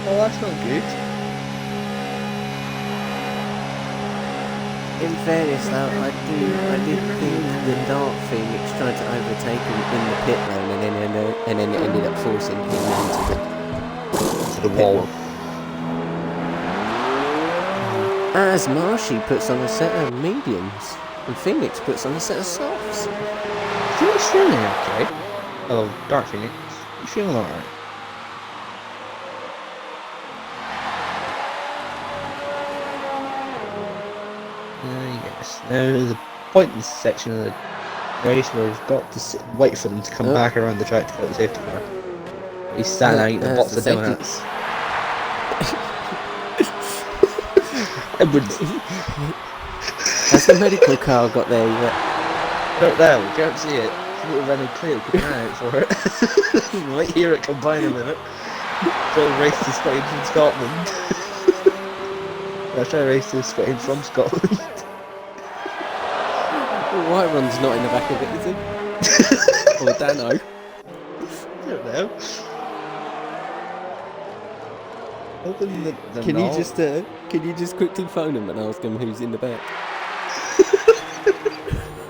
[SPEAKER 2] Oh, that's not good.
[SPEAKER 1] In fairness, though, I did think the Dart Phoenix tried to overtake him in the pit lane, and then it ended up forcing him into
[SPEAKER 2] the wall.
[SPEAKER 1] As Marshy puts on a set of mediums, and Phoenix puts on a set of softs.
[SPEAKER 2] Phoenix feeling okay. Oh, Dark Phoenix, you feeling alright? Yes. Now there's a point in this section of the race where we've got to sit and wait for them to come back around the track to get the safety car. He's standing out eating a box of donuts.
[SPEAKER 1] Has the medical car got there yet?
[SPEAKER 2] Right there, we can't see it. It's a little running clear, keep an eye out for it. You might hear it combine a minute. Try to race to Spain from Scotland. I'll try to race to Spain from Scotland.
[SPEAKER 1] White Run's not in the back of it, is he? Or Dano?
[SPEAKER 2] I don't know.
[SPEAKER 1] Can you just quickly phone him and ask him who's in the back?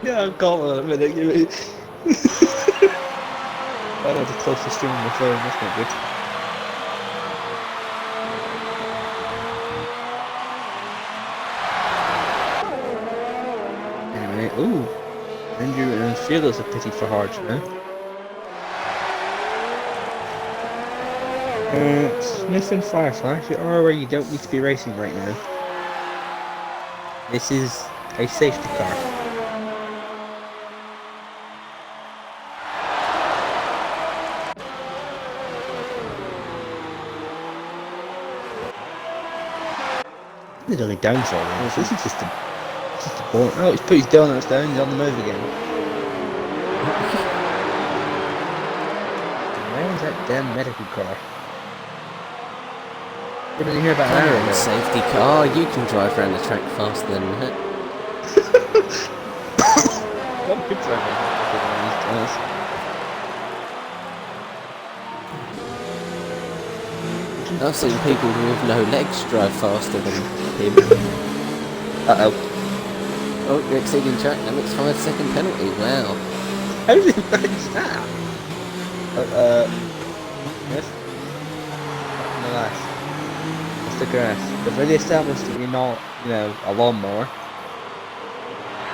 [SPEAKER 2] Yeah, I've got one in a minute. I had to close the stream on my phone, that's not good. Anyway, ooh. Andrew and Fearless are pity for Harge now. Smith and Firefly, if you are where you don't need to be racing right now. This is a safety car. There's only downfall in this. This is just a point. Oh, he's put his donuts down, he's on the move again. Where is that damn medical car? Didn't hear about an hour ago.
[SPEAKER 1] Safety car, you can drive around the track faster than that.
[SPEAKER 2] I'm good driving these guys.
[SPEAKER 1] I've seen people with no legs drive faster than him.
[SPEAKER 2] Uh-oh.
[SPEAKER 1] Oh, you're exceeding track limits, 5-second penalty, wow.
[SPEAKER 2] How did you manage that? Yes? No, last. The grass. They've already established that you're not, you know, a lawnmower.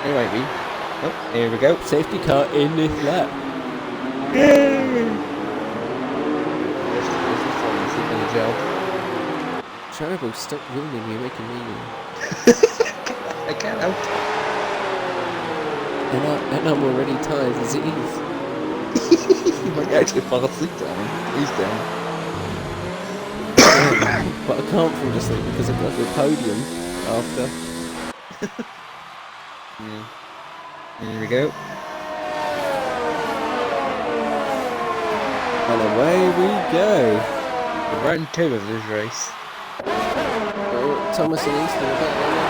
[SPEAKER 2] Anyway, oh, here we go.
[SPEAKER 1] Safety car in this lap.
[SPEAKER 2] Yay! This job.
[SPEAKER 1] Terrible, stop ruining you, making me.
[SPEAKER 2] I can't help.
[SPEAKER 1] And I'm already tired as it is.
[SPEAKER 2] You might actually fall asleep down. He's down.
[SPEAKER 1] But I can't fall asleep because I've got the podium after.
[SPEAKER 2] Yeah. Here we go.
[SPEAKER 1] And away we go.
[SPEAKER 2] Round 2 of this race.
[SPEAKER 1] Oh, Thomas and Easton are back there.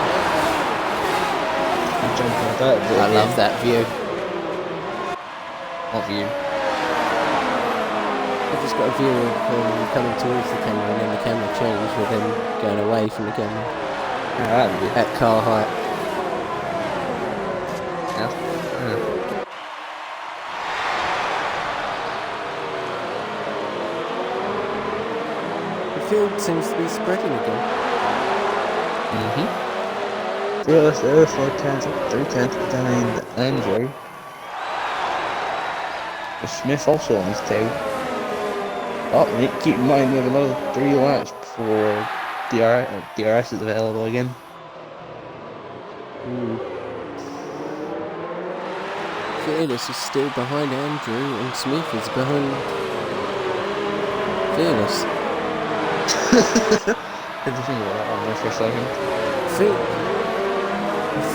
[SPEAKER 2] I'm jumping about a bit.
[SPEAKER 1] I love that view.
[SPEAKER 2] What view?
[SPEAKER 1] I've just got a view of coming towards the camera and then the camera changed with them going away from the camera.
[SPEAKER 2] Oh, that'd be
[SPEAKER 1] At car height.
[SPEAKER 2] yeah.
[SPEAKER 1] The field seems to be spreading again.
[SPEAKER 2] Fearless there, 4/10, 3/10 behind Andrew. Smith also on his tail. Oh, keep in mind we have another 3 laps before DRS is available again.
[SPEAKER 1] Fearless is still behind Andrew, and Smith is behind Fearless.
[SPEAKER 2] Had to think about that one there for a second.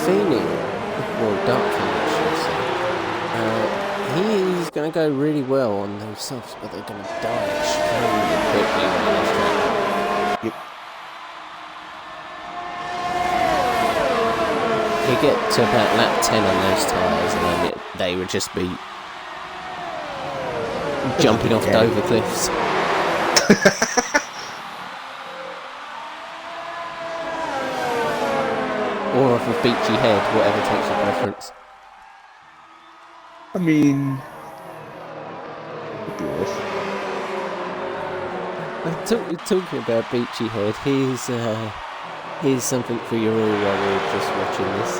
[SPEAKER 1] Phoenix, well, Dark Phoenix, should I say. He's going to go really well on those softs, but they're going to die extremely quickly on this track.
[SPEAKER 2] Yep.
[SPEAKER 1] You get to about lap 10 on those tyres, and then they would just be jumping off Dover cliffs. Or off a beachy head, whatever takes your preference.
[SPEAKER 2] I mean, could be worse.
[SPEAKER 1] Talking about beachy head, here's something for you all while we're just watching this.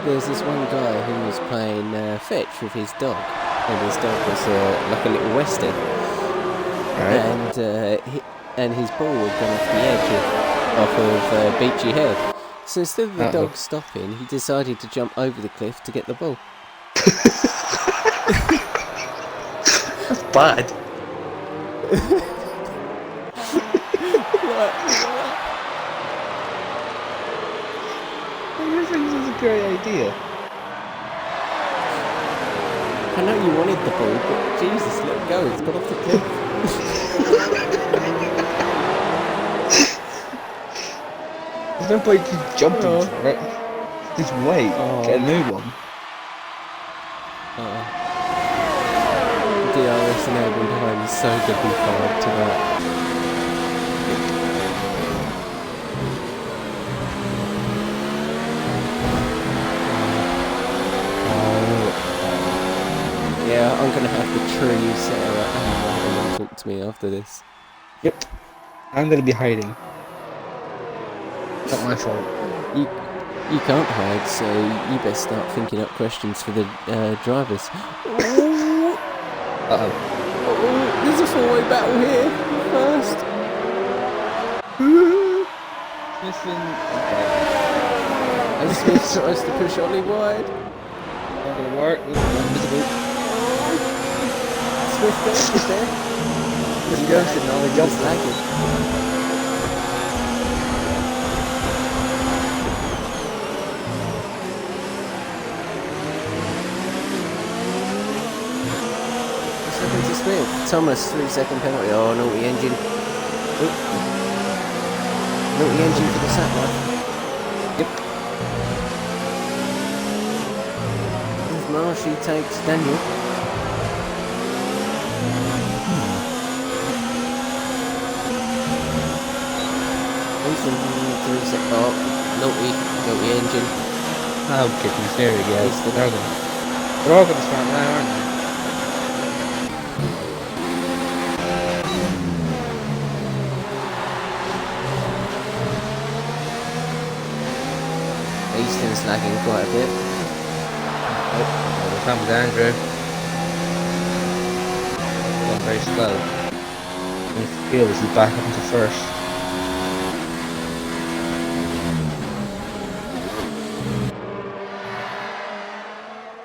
[SPEAKER 1] There's this one guy who was playing fetch with his dog, and his dog was like a little Westie, right. And his ball had gone off the edge off of beachy head. So instead of the dog stopping, he decided to jump over the cliff to get the ball.
[SPEAKER 2] That's bad. I think this is a great idea.
[SPEAKER 1] I know you wanted the ball, but Jesus, let it go. It's gone off the cliff.
[SPEAKER 2] There's no point just jumping for it. Just wait, get a new one.
[SPEAKER 1] DRS enabled time is so good we forward to that. Yeah, I'm going to have to tree Sarah and talk to me after this.
[SPEAKER 2] Yep. I'm going to be hiding. Not my fault.
[SPEAKER 1] You can't hide, so you best start thinking up questions for the drivers.
[SPEAKER 2] Uh-oh.
[SPEAKER 1] There's a four-way battle here first. And Smith tries to push Ollie wide.
[SPEAKER 2] Not going to work. Invisible.
[SPEAKER 1] Smith goes there.
[SPEAKER 2] He goes and now he jumps
[SPEAKER 1] lagging. Smith. Thomas, 3-second penalty. Oh, naughty engine. Naughty engine for the satellite. Yep. As Marshy takes Daniel. Ethan, 3-second. Oh, naughty engine.
[SPEAKER 2] Oh goodness, there he goes. They're all going to start now, aren't they?
[SPEAKER 1] Easton's lagging quite a bit.
[SPEAKER 2] Oh, here comes Andrew. Going very slow. And Fearless is back up to first.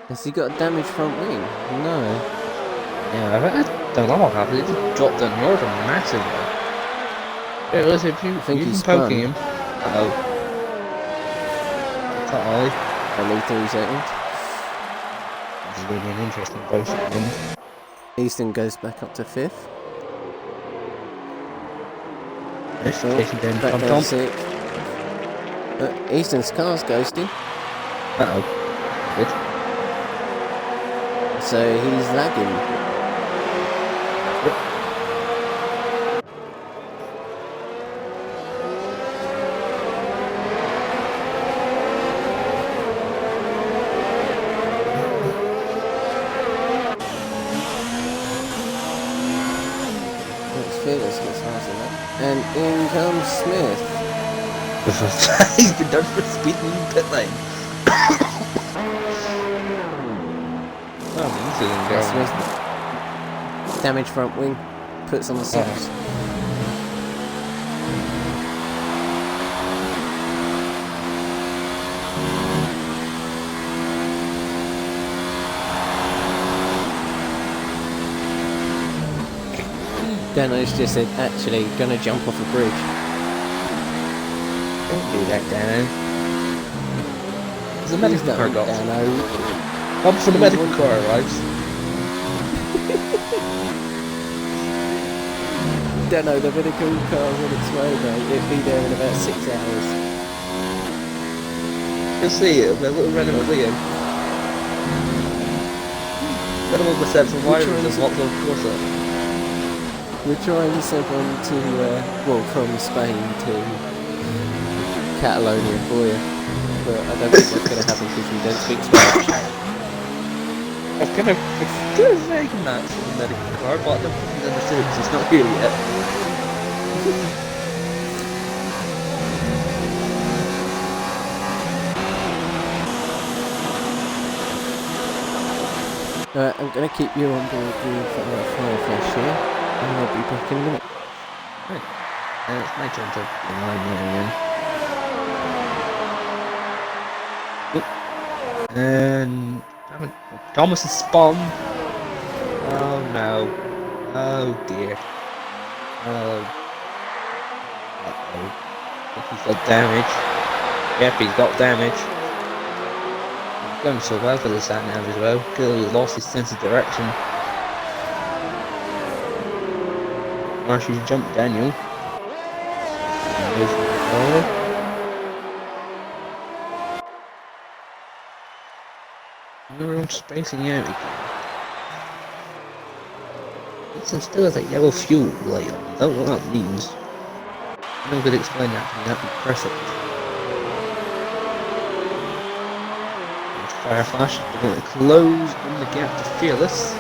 [SPEAKER 1] Has he got a damaged front wing? No.
[SPEAKER 2] Yeah, I don't know what happened. It just dropped down the order massively. Yeah, listen, if you've been poking him. Uh-oh. Ollie.
[SPEAKER 1] Only 3 seconds.
[SPEAKER 2] This is going to be an interesting post.
[SPEAKER 1] Easton goes back up to 5th.
[SPEAKER 2] Chasing down
[SPEAKER 1] back
[SPEAKER 2] Tom
[SPEAKER 1] down
[SPEAKER 2] Tom.
[SPEAKER 1] 6th. Easton's car's ghosting.
[SPEAKER 2] Uh-oh. Good.
[SPEAKER 1] So he's lagging.
[SPEAKER 2] Yep.
[SPEAKER 1] Fearless gets faster than that. And in comes Smith.
[SPEAKER 2] He's been done for speeding in the pit lane. Oh, this isn't going.
[SPEAKER 1] Damaged front wing. Puts on the softs. Dano's just said, actually, gonna jump off a bridge.
[SPEAKER 2] Don't do that, Dano. There's a medical car got.
[SPEAKER 1] Dano.
[SPEAKER 2] Come for the medical car arrives.
[SPEAKER 1] Dano, the medical car's on its way, mate. It'll be there in about 6 hours.
[SPEAKER 2] You'll see it, a little random Leo. Minimal reception wires and lots of Corsa.
[SPEAKER 1] We're trying to send one to, well, from Spain to Catalonia for you. But I don't think that's going to happen because we don't speak Spanish.
[SPEAKER 2] I've kind of vague that for the medical car, but I don't think he's understood because it's not here yet.
[SPEAKER 1] I'm going to keep you on board with Fire Flash here. And I'll be back in a minute.
[SPEAKER 2] Right. It's my turn to line there again. Yep. And Thomas is spawned. Oh no. Oh dear. Oh. Uh-oh. He's got damage. Yep, he's got damage. He's going so well for the sat nav as well. Clearly he lost his sense of direction. Marshy's jump Daniel. We're all spacing out again. It still has a yellow fuel light on. I don't know what that means. No good explain that to me, that'd be perfect. Fire Flash, we're going to close in the gap to Fearless.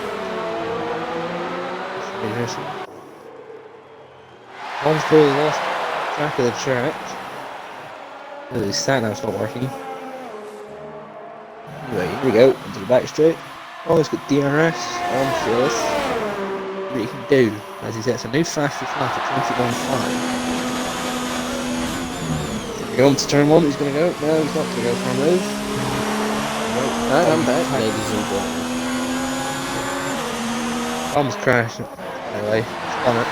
[SPEAKER 2] Tom's probably lost track of the track. Really, sat nav's not working. Anyway, here we go, into the back straight. Oh, he's got DRS on Fearless. What he can do, as he sets a new fastest lap at 21.5. Going to turn 1, he's going to go. No, he's not going to go for a move.
[SPEAKER 1] I'm back, ladies and gentlemen.
[SPEAKER 2] Tom's crashing. Anyway, on it.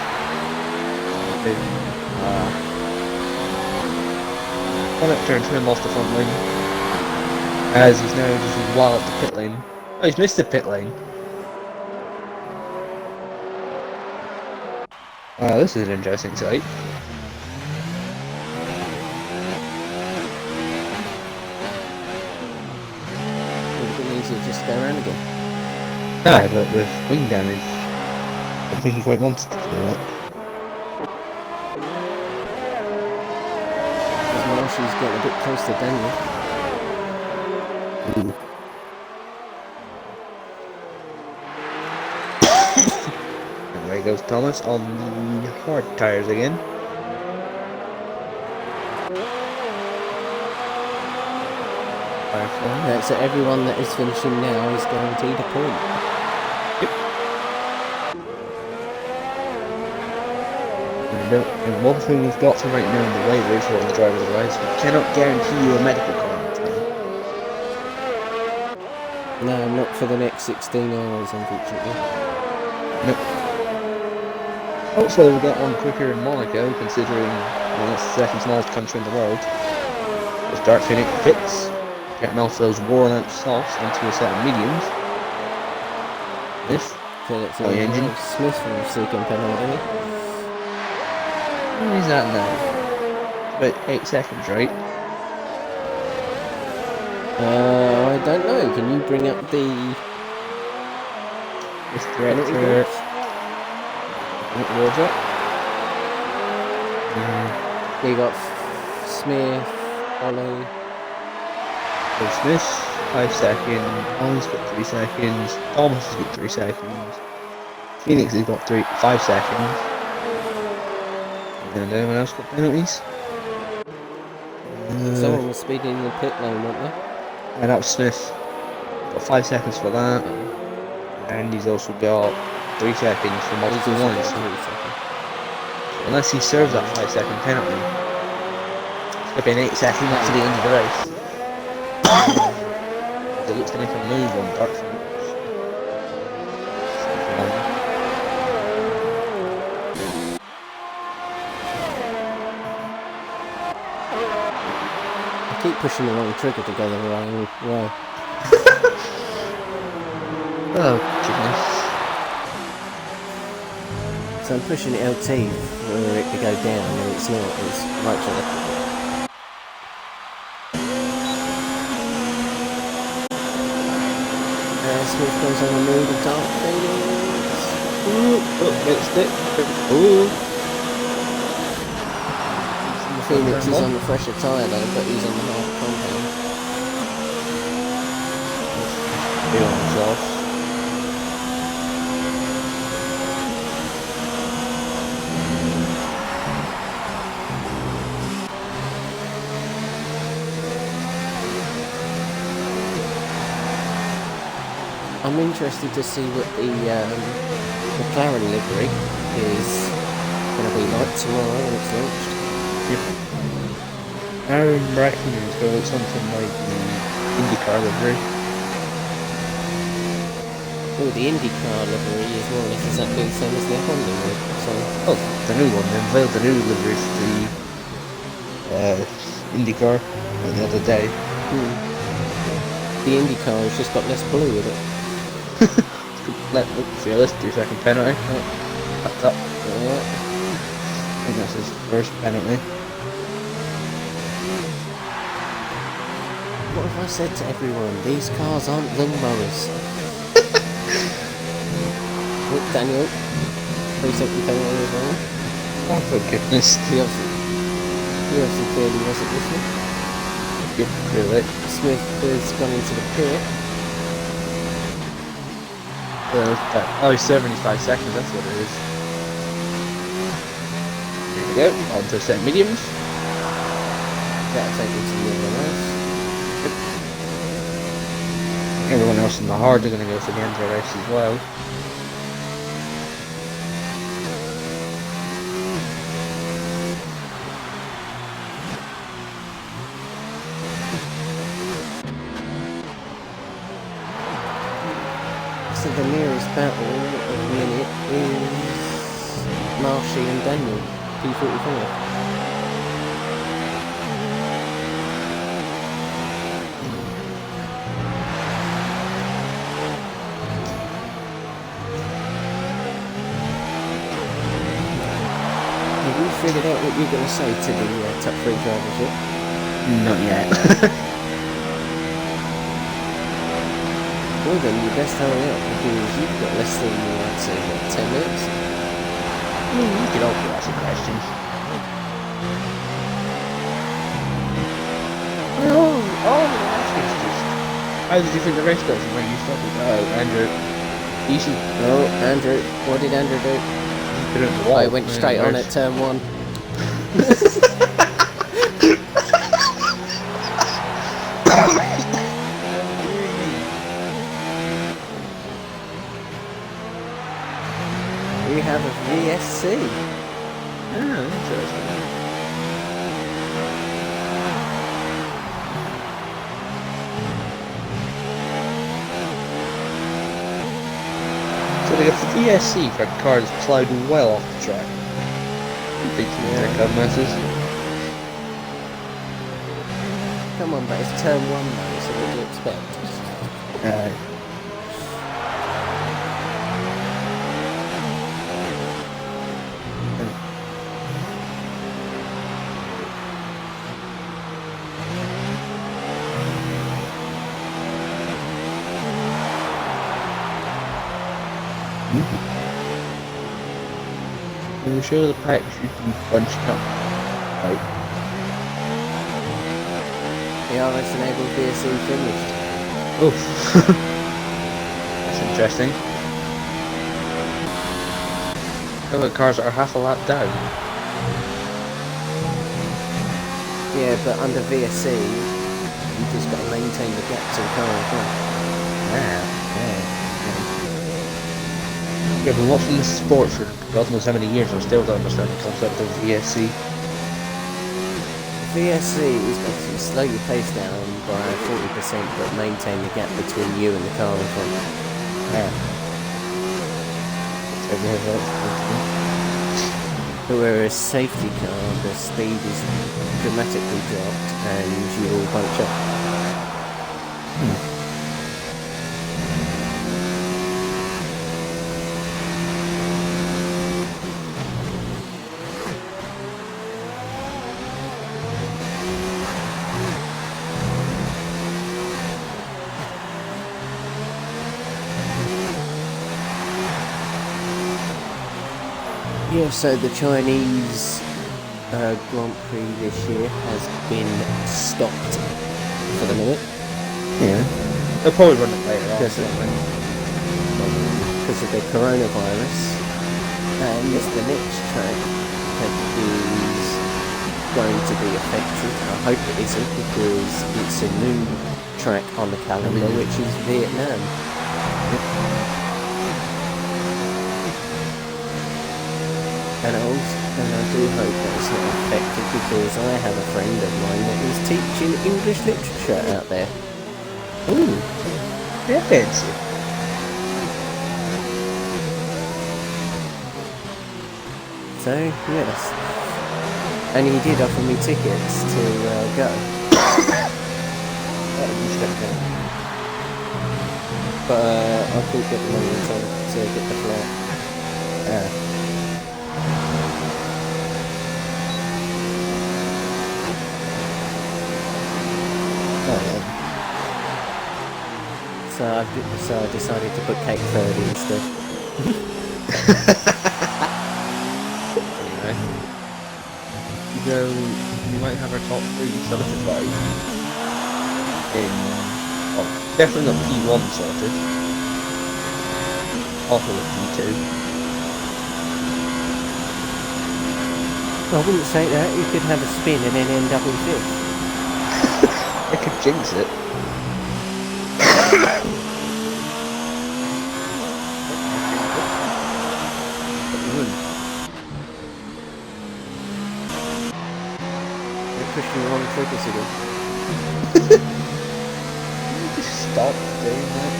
[SPEAKER 2] Turn him off the front lane as he's now just wall up the pit lane. Oh, he's missed the pit lane. This is an interesting sight.
[SPEAKER 1] Would have been easier just to go around again.
[SPEAKER 2] Nah, but with wing damage, I don't think he quite wanted to do that.
[SPEAKER 1] She's getting a bit close to Daniel.
[SPEAKER 2] Ooh. And there goes Thomas on the hard tyres again.
[SPEAKER 1] Right, so everyone that is finishing now is guaranteed a point.
[SPEAKER 2] And one thing we've got to right now in the way for the drivers of race, we cannot guarantee you a medical car.
[SPEAKER 1] No, not for the next 16 hours, unfortunately.
[SPEAKER 2] Nope. Hopefully we'll get one quicker in Monaco, considering it's the second smallest country in the world. We'll start finishing pits, getting off those worn out softs onto a set of mediums. Smith, the engine.
[SPEAKER 1] Smith from seeking penalty.
[SPEAKER 2] Where is that now? About 8 seconds, right?
[SPEAKER 1] I don't know. Can you bring up the
[SPEAKER 2] director? Wardrop.
[SPEAKER 1] You got Smith, Ollie.
[SPEAKER 2] So Smith, 5 seconds. Ollie's got 3 seconds. Thomas has got 3 seconds. Phoenix has got 5 seconds. And anyone else got penalties?
[SPEAKER 1] Someone was speeding in the pit lane, weren't they?
[SPEAKER 2] And that was Smith. Got 5 seconds for that. And he's also got 3 seconds for multiple
[SPEAKER 1] He's
[SPEAKER 2] ones.
[SPEAKER 1] also got 3 seconds.
[SPEAKER 2] Unless he serves that 5-second penalty. It's going to be an 8-second after the end of the race. It looks to make a move on Dartford.
[SPEAKER 1] I keep pushing the wrong trigger to go the wrong way.
[SPEAKER 2] Oh, goodness.
[SPEAKER 1] So I'm pushing LT for it to go down, and it's not. It's right to left. Smith goes on a move of Dark Phoenix.
[SPEAKER 2] Ooh, oh, missed it. Ooh.
[SPEAKER 1] Phoenix is on the fresher tyre though, but he's on the half compound.
[SPEAKER 2] Be on himself.
[SPEAKER 1] I'm interested to see what the McLaren livery is going to be like tomorrow when it's launched.
[SPEAKER 2] Yep. I'm reckoning it's going to look something like the IndyCar livery.
[SPEAKER 1] Oh, the IndyCar livery is more or less exactly the same as the Honda one. So,
[SPEAKER 2] oh, the new one. They unveiled the new livery for the IndyCar the other day.
[SPEAKER 1] The IndyCar has just got less blue with it.
[SPEAKER 2] Let's see, let's 2-second penalty. That's up.
[SPEAKER 1] Yeah.
[SPEAKER 2] I think that's his first penalty.
[SPEAKER 1] What have I said to everyone? These cars aren't lawnmowers. Oh, Daniel. 3-second penalty as well.
[SPEAKER 2] Oh, for goodness.
[SPEAKER 1] He obviously clearly wasn't listening.
[SPEAKER 2] Yep, really.
[SPEAKER 1] Smith has gone into the pit.
[SPEAKER 2] Oh, 75 seconds, that's what it is. Here we go, on to set mediums.
[SPEAKER 1] That'll take him to the end of the race.
[SPEAKER 2] Everyone else in the hard are going to go for the end of the race as well.
[SPEAKER 1] So the nearest battle at the minute is Marshy and Daniel, P45. Have you figured out what you're going to say to the top 3 drivers yet?
[SPEAKER 2] Not yet.
[SPEAKER 1] Well then, you best hurry up because you've got less than, I'd say, what, 10 minutes?
[SPEAKER 2] You could also ask a question. Oh, how did you think the race goes when you started? Oh, Andrew. Easy.
[SPEAKER 1] Oh, Andrew. What did Andrew do? I went straight on at turn 1. We have a VSC.
[SPEAKER 2] Oh, interesting. So they got the VSC for a car that's ploughed well off the track. Big pickup messes.
[SPEAKER 1] Come on, but it's turn 1 though, so what do you expect?
[SPEAKER 2] I'm sure the pack should be bunched up. Right.
[SPEAKER 1] The RS enabled VSC finished.
[SPEAKER 2] Oof. That's interesting. Other cars are half a lap down.
[SPEAKER 1] Yeah, but under VSC, you just got to maintain the gap to the car as well.
[SPEAKER 2] Yeah. Yeah, but watching this sport for God knows how many years, I still don't understand the concept of VSC.
[SPEAKER 1] VSC is basically slow your pace down by 40% but maintain the gap between you and the car in front.
[SPEAKER 2] Yeah.
[SPEAKER 1] Whereas safety car, the speed is dramatically dropped and you all bunch up. Yeah, so the Chinese Grand Prix this year has been stopped for the minute.
[SPEAKER 2] Yeah. They'll probably run it later on.
[SPEAKER 1] Because of the coronavirus. And the next track that is going to be affected, I hope it isn't, because it's a new track on the calendar, which is Vietnam. And I do hope that it's not affected because I have a friend of mine that is teaching English literature out there.
[SPEAKER 2] Ooh, they're fancy.
[SPEAKER 1] So, yes. And he did offer me tickets to go. But I couldn't get the money in time to get the flight. So I decided to put cake 30 instead.
[SPEAKER 2] Anyway, you might have our top 3 certified in, well, definitely not P1 sorted, also with P2.
[SPEAKER 1] I wouldn't say that, you could have a spin and then end up in 5th.
[SPEAKER 2] I could jinx it.
[SPEAKER 1] You're pushing the wrong triggers again.
[SPEAKER 2] Just stop doing that.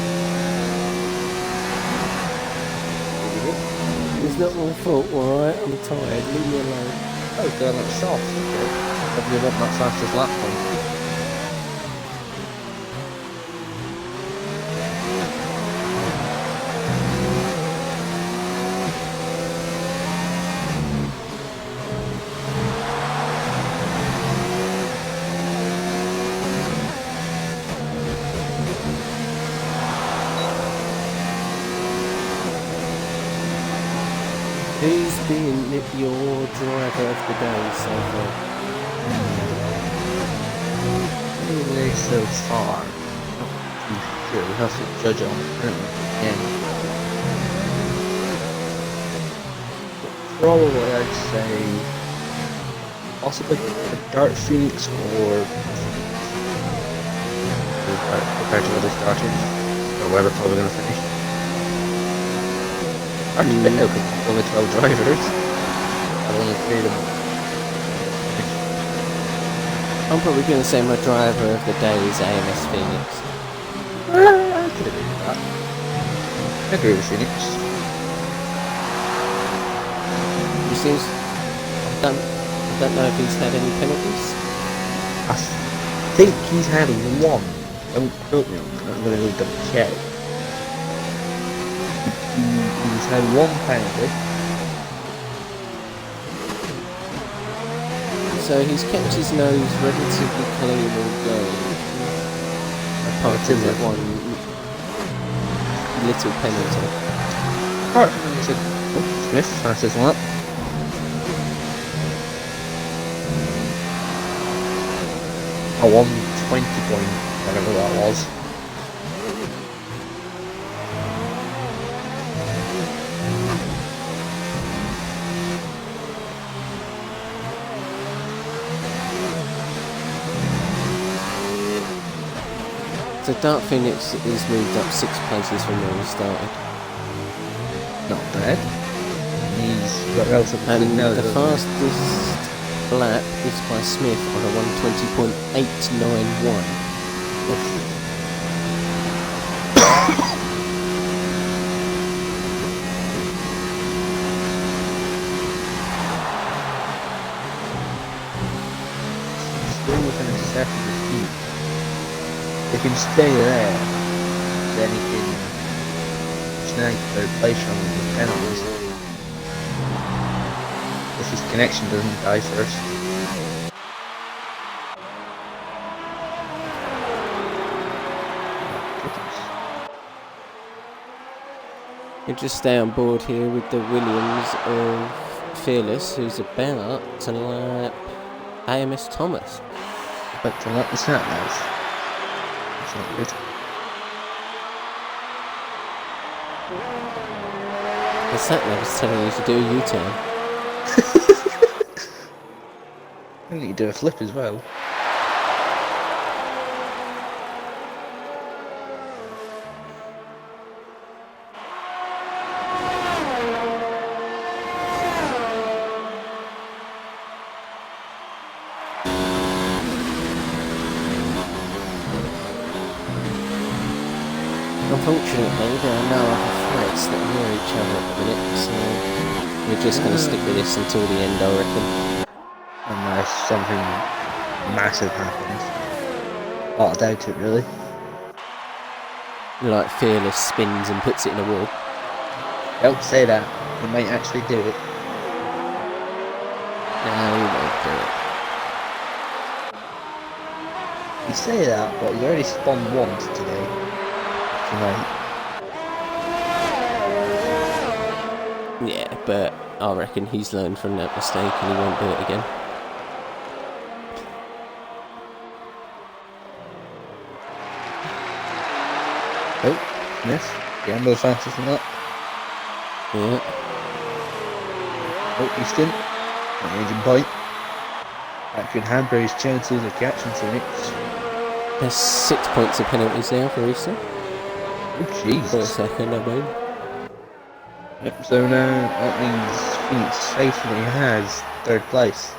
[SPEAKER 1] It's not my fault, alright? I'm tired, leave me alone.
[SPEAKER 2] Oh, God, that's soft, okay. Probably not that fast as last time.
[SPEAKER 1] Who's been your driver of the day so far?
[SPEAKER 2] Anyway, so far, not too sure. We have to judge on again. Probably, I'd say, possibly a Dart Phoenix or compared to other starters, or where we're probably going to finish. Hard to pick out because there's only 12 drivers. I've only 3 of them.
[SPEAKER 1] I'm probably going to say my driver of the day is AMS Phoenix.
[SPEAKER 2] I could agree with that. I agree with Phoenix.
[SPEAKER 1] He seems... I don't know if he's had any penalties.
[SPEAKER 2] I think he's had 1. Don't quote me on that. I'm going to double check. He's had 1 penalty.
[SPEAKER 1] So he's kept his nose relatively clean all going. Apart from that one little penalty.
[SPEAKER 2] Apart from Smith passes one up. A 120 point, whatever that was.
[SPEAKER 1] So Dark Phoenix is moved up 6 places from where he started.
[SPEAKER 2] Not bad. He's got relatively
[SPEAKER 1] And
[SPEAKER 2] clean nose.
[SPEAKER 1] the fastest lap is by Smith on a 120.891.
[SPEAKER 2] Still within a second of feet. If he can stay there, then he can snag third place from him with penalties. If his connection doesn't die first.
[SPEAKER 1] You just stay on board here with the Williams of Fearless, who's about to lap AMS Thomas.
[SPEAKER 2] But to let the sat nav. That's not good.
[SPEAKER 1] The sat-nav is telling you to do a U-turn.
[SPEAKER 2] I think you do a flip as well.
[SPEAKER 1] Unfortunately, there are no other threats that near each other at the minute, so we're just going to stick with this until the end, I reckon.
[SPEAKER 2] Unless something massive happens. Oh, I doubt it, really.
[SPEAKER 1] Like Fearless spins and puts it in a wall.
[SPEAKER 2] Don't say that. He might actually do it.
[SPEAKER 1] No, he won't do it.
[SPEAKER 2] You say that, but he's already spun once today. Tonight.
[SPEAKER 1] Yeah, but I reckon he's learned from that mistake and he won't do it again.
[SPEAKER 2] Oh, Smith. Gamble fastest than that.
[SPEAKER 1] Yeah.
[SPEAKER 2] Oh, Easton. An engine point. That could hamper his chances of catching Phoenix.
[SPEAKER 1] There's 6 points of penalties now for Easton.
[SPEAKER 2] Oh, jeez.
[SPEAKER 1] For a second, I mean.
[SPEAKER 2] Yep, so now that means Phoenix safely has third place.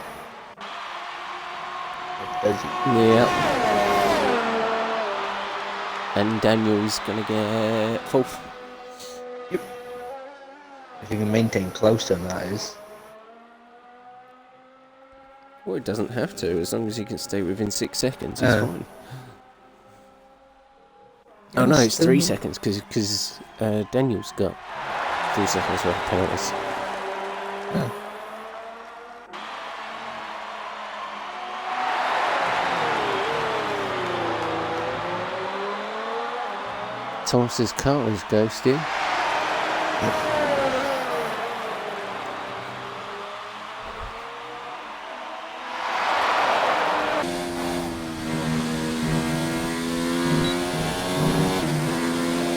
[SPEAKER 2] Does he?
[SPEAKER 1] Yeah. And Daniel's going to get fourth.
[SPEAKER 2] Yep. If he can maintain close to him, that is.
[SPEAKER 1] Well, it doesn't have to, as long as he can stay within 6 seconds, he's fine. Oh no, it's 3 seconds, because Daniel's got 3 seconds worth of penalties.
[SPEAKER 2] Oh.
[SPEAKER 1] Thomas's car is ghosting.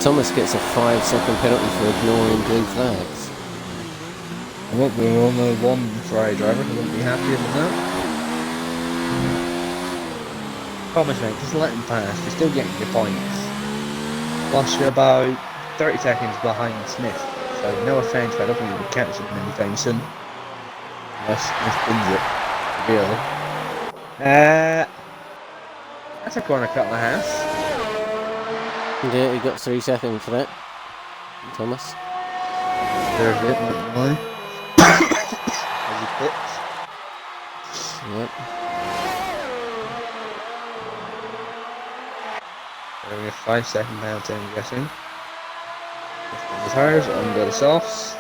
[SPEAKER 1] Thomas gets a 5-second penalty for ignoring green flags.
[SPEAKER 2] I won't be only one Ferrari driver, I won't be happier than that. Promise mate, just let him pass, you're still getting your points. Plus you're about 30 seconds behind Smith, so no offence, but I don't think you'll be catching him anytime soon. Unless Smith wins it, really. That's a corner cut and a half.
[SPEAKER 1] Yeah, he got 3 seconds for that. Thomas.
[SPEAKER 2] There's it, not mine. As he pits.
[SPEAKER 1] Yep.
[SPEAKER 2] Only a 5-second penalty, I'm guessing. The tires, on the softs.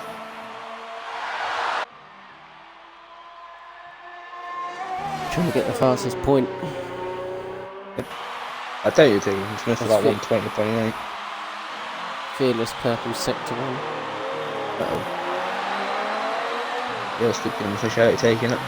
[SPEAKER 1] Trying to get the fastest point.
[SPEAKER 2] Yep. I tell you, taking Smith about 120.29.
[SPEAKER 1] Fearless purple sector 1.
[SPEAKER 2] Uh-oh. He'll stick in the fish out taking it.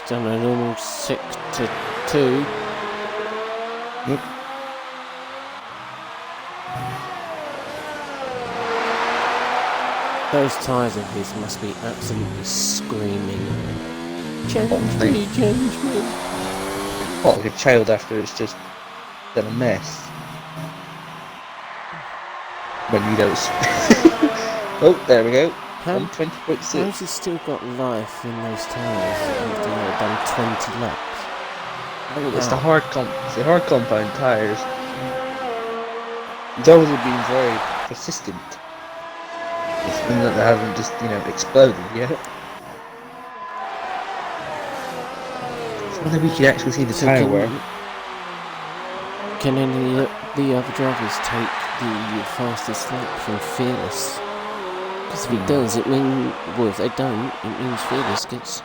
[SPEAKER 1] Done a normal sector 2.
[SPEAKER 2] Yep.
[SPEAKER 1] Those tyres of his must be absolutely screaming. Change
[SPEAKER 2] me,
[SPEAKER 1] change me.
[SPEAKER 2] What, like a child after it's just done a mess. When you don't. Oh, there we go.
[SPEAKER 1] How,
[SPEAKER 2] 120.6.
[SPEAKER 1] how's he still got life in those tyres after done 20 laps?
[SPEAKER 2] Oh, it's the hard compound tyres. He's always been very persistent. It's been that they haven't just, exploded yet. So whether we can actually see the tyre wear.
[SPEAKER 1] Can any of the other drivers take the fastest lap from Fearless? Because if he does, it means, well, if they don't, it means Fearless gets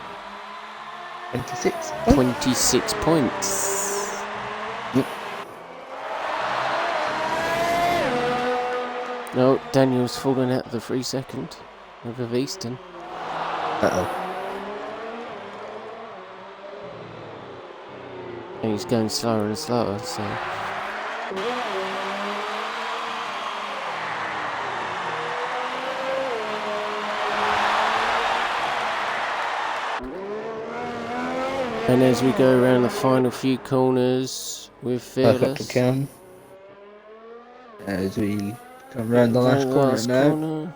[SPEAKER 1] 26 points.
[SPEAKER 2] Yep.
[SPEAKER 1] No, Daniel's fallen out of the 3 second over Easton.
[SPEAKER 2] Uh-oh.
[SPEAKER 1] And he's going slower and slower, so... And as we go around the final few corners with Fearless...
[SPEAKER 2] As we come around the last corner now.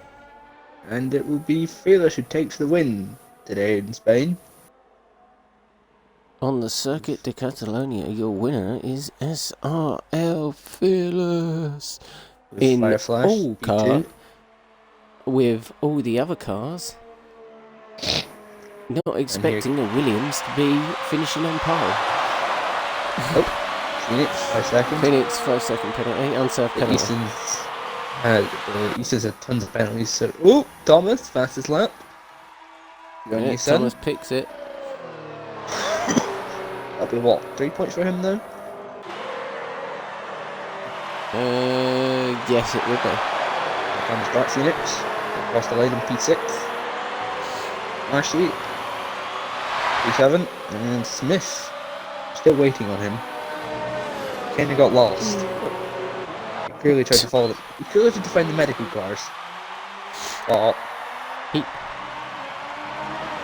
[SPEAKER 2] And it will be Fearless who takes the win today in Spain.
[SPEAKER 1] On the Circuit de Catalonia, your winner is SRL Fearless. In all car, with all the other cars. Not expecting a Williams to be finishing on pole.
[SPEAKER 2] Oh, Phoenix, 5 seconds.
[SPEAKER 1] Phoenix, 5 second penalty, unserved penalty.
[SPEAKER 2] Easton's had tons of penalties. So, oh, Thomas, fastest lap.
[SPEAKER 1] Yeah, Thomas picks it.
[SPEAKER 2] That'll be what, 3 points for him though?
[SPEAKER 1] Yes, it would be.
[SPEAKER 2] Here comes back Phoenix. Across the line in P6. Ashley. P7. And Smith. Still waiting on him. Kinda got lost. He clearly tried to follow he clearly tried to find the medical cars. But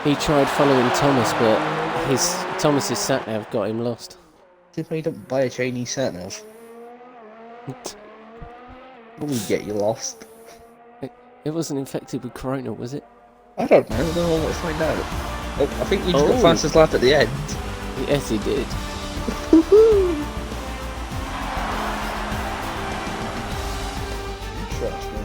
[SPEAKER 1] he tried following Thomas, but Thomas's sat-nav got him lost.
[SPEAKER 2] See if you don't buy a Chinese sat-nav. What will get you lost?
[SPEAKER 1] It wasn't infected with corona, was it?
[SPEAKER 2] I don't know, let's find out. Oh, I think he just got fastest lap at the end.
[SPEAKER 1] Yes, he did.
[SPEAKER 2] Interesting.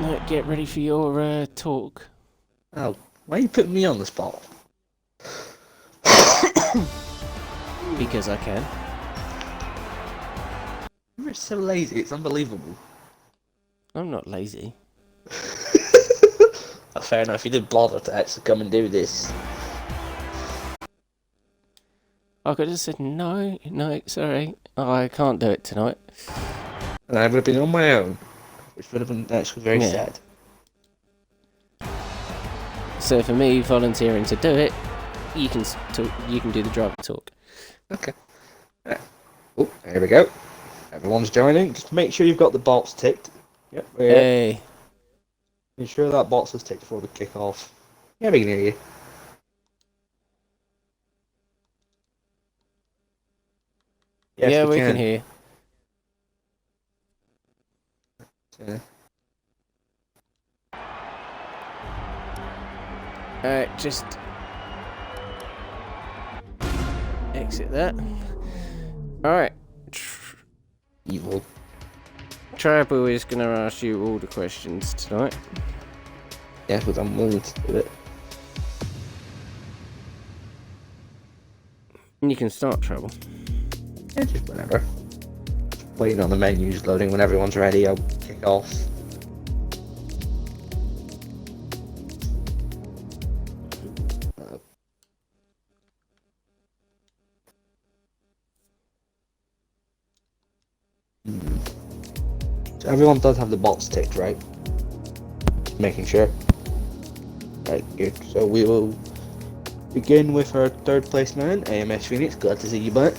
[SPEAKER 1] Right, get ready for your talk.
[SPEAKER 2] Oh, why are you putting me on the spot?
[SPEAKER 1] Because I can.
[SPEAKER 2] You're so lazy, it's unbelievable.
[SPEAKER 1] I'm not lazy.
[SPEAKER 2] Oh, fair enough, you did bother to actually come and do this.
[SPEAKER 1] I could have said no, sorry. I can't do it tonight.
[SPEAKER 2] And I would have been on my own, which would have been actually very sad.
[SPEAKER 1] So for me, volunteering to do it, you can do the driver talk.
[SPEAKER 2] Okay. Oh, there we go. Everyone's joining. Just make sure you've got the box ticked. Yep.
[SPEAKER 1] Hey.
[SPEAKER 2] Make sure that box is ticked before we kick off. Yeah, we can hear you. Yes,
[SPEAKER 1] yeah, we can hear you.
[SPEAKER 2] Yeah.
[SPEAKER 1] Alright, just exit that. Alright.
[SPEAKER 2] Evil.
[SPEAKER 1] Tribal is going to ask you all the questions tonight.
[SPEAKER 2] Yeah, but I'm willing to do it.
[SPEAKER 1] You can start Tribal.
[SPEAKER 2] Yeah, just whenever. Just waiting on the menus loading. When everyone's ready, I'll kick off. So everyone does have the box ticked, right? Making sure. Right, good. So we will begin with our third place man, AMS Phoenix. Glad to see you back.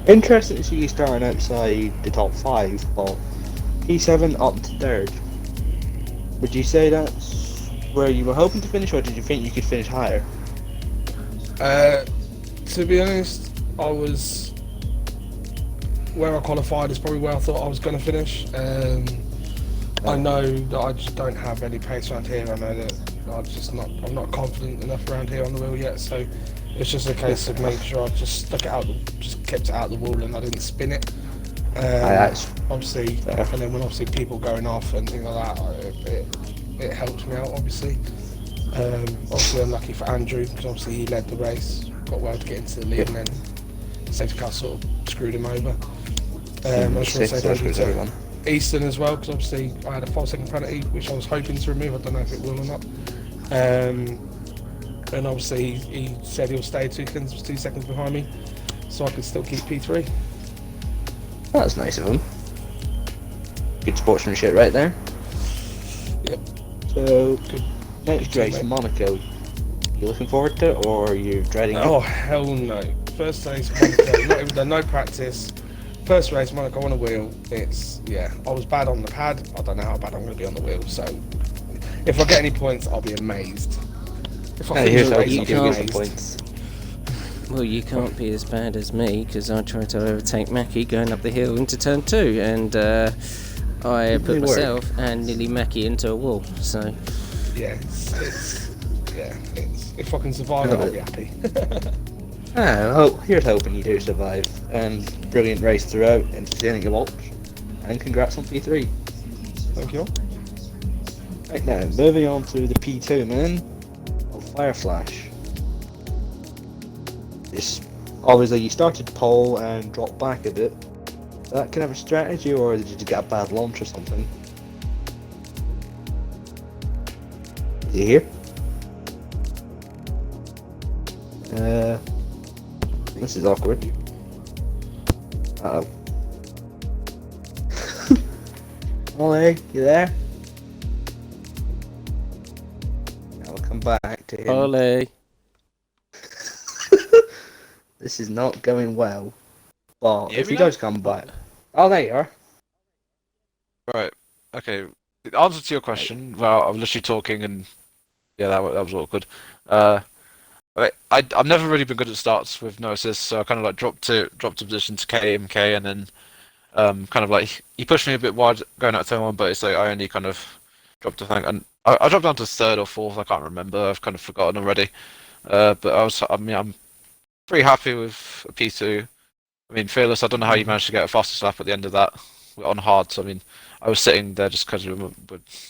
[SPEAKER 2] Interesting to see you starting outside the top 5, but P7 up to 3rd. Would you say that's where you were hoping to finish, or did you think you could finish higher?
[SPEAKER 3] To be honest, I was where I qualified is probably where I thought I was going to finish. I know that I just don't have any pace around here. I know that I'm not confident enough around here on the wheel yet. So it's just a case of making sure I just stuck it out, just kept it out the wall, and I didn't spin it. Obviously, and then when obviously people going off and things like that, it helps me out. Obviously, unlucky for Andrew because obviously he led the race, got well to get into the lead, and then safety car sort of screwed him over. I just want to say thank you to Easton as well, because obviously I had a 5-second penalty which I was hoping to remove. I don't know if it will or not. And obviously he said he'll stay 2 seconds behind me, so I could still keep P3.
[SPEAKER 2] That's nice of him. Good sportsmanship right there.
[SPEAKER 3] Yep.
[SPEAKER 2] So, next race, Monaco. You looking forward to it, or are you dreading it?
[SPEAKER 3] Oh, hell no. First race, Monaco, not even done no practice. First race, Monaco on a wheel. I was bad on the pad. I don't know how bad I'm going to be on the wheel, so if I get any points, I'll be amazed. If I finish the race, I'll be amazed.
[SPEAKER 2] Points.
[SPEAKER 1] Well, you can't be as bad as me because I tried to overtake Mackie going up the hill into turn 2, and I put myself and nearly Mackie into a wall. So
[SPEAKER 3] if I can survive it, I'll be happy.
[SPEAKER 2] Here's hoping you do survive. And brilliant race throughout, entertaining to watch. And congrats on P3.
[SPEAKER 3] Thank you.
[SPEAKER 2] Right now, moving on to the P2 man of Fireflash. Obviously you started pole and dropped back a bit. Is that kind of a strategy, or did you just get a bad launch or something? Is he here? This is awkward. Uh-oh. Ollie, you there? I'll come back to him.
[SPEAKER 1] Ollie.
[SPEAKER 2] This is not going well. But
[SPEAKER 4] Yeah,
[SPEAKER 2] if he does come back... Oh, there you are.
[SPEAKER 4] Right. Okay. The answer to your question, well, I'm literally talking and yeah, that was awkward. I've never really been good at starts with no assists, so I kind of like dropped to position to KMK, and then kind of like he pushed me a bit wide going out turn 1, but it's like I only kind of dropped to think, and I dropped down to 3rd or 4th. I can't remember. I've kind of forgotten already. But I'm pretty happy with a P2. I mean, Fearless, I don't know how you managed to get a fastest lap at the end of that on hard. So I mean, I was sitting there just because we were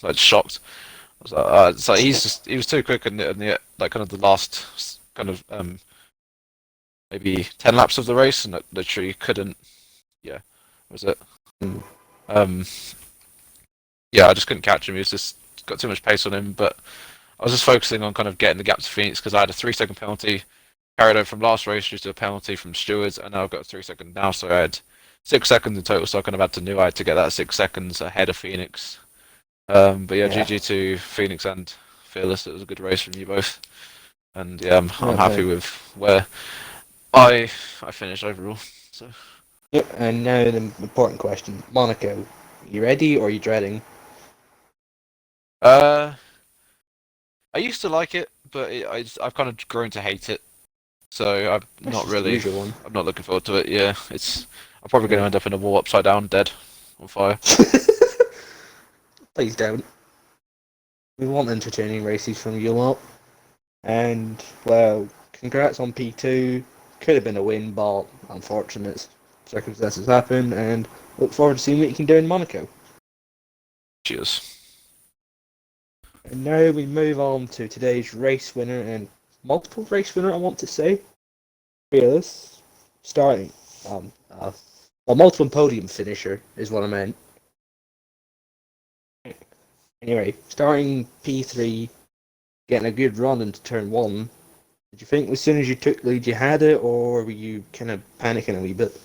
[SPEAKER 4] like shocked. I was like, so he was too quick in the like kind of the last kind of maybe 10 laps of the race, and literally couldn't. Yeah, was it? Yeah, I just couldn't catch him. He was just got too much pace on him. But I was just focusing on kind of getting the gap to Phoenix because I had a 3-second penalty carried over from last race due to a penalty from Stewards, and now I've got a 3-second now, so I had 6 seconds in total. So I kind of had to new eye to get that 6 seconds ahead of Phoenix. But yeah, GG to Phoenix and Fearless. It was a good race from you both, and yeah, I'm happy with where I finished overall. So.
[SPEAKER 2] Yep, and now the important question, Monaco. Are you ready or are you dreading?
[SPEAKER 4] I used to like it, but I've kind of grown to hate it. So I'm not really. I'm not looking forward to it. Yeah, I'm probably going to end up in a wall upside down, dead, on fire.
[SPEAKER 2] Please don't. We want entertaining races from you lot. And well, congrats on P2. Could have been a win, but unfortunate circumstances happen. And look forward to seeing what you can do in Monaco.
[SPEAKER 4] Cheers.
[SPEAKER 2] And now we move on to today's race winner and multiple race winner, I want to say. Fearless. Starting. A multiple podium finisher is what I meant. Anyway, starting P3, getting a good run into turn 1. Did you think as soon as you took lead you had it, or were you kind of panicking a wee bit?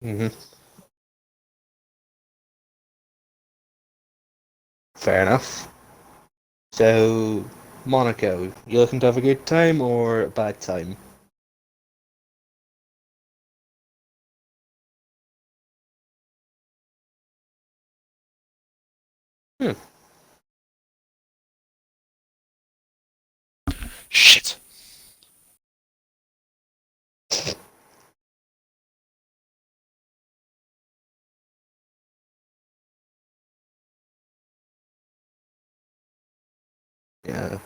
[SPEAKER 2] Hmm. Fair enough. So, Monaco, you looking to have a good time or a bad time? Hmm.
[SPEAKER 4] Shit.
[SPEAKER 2] Yeah.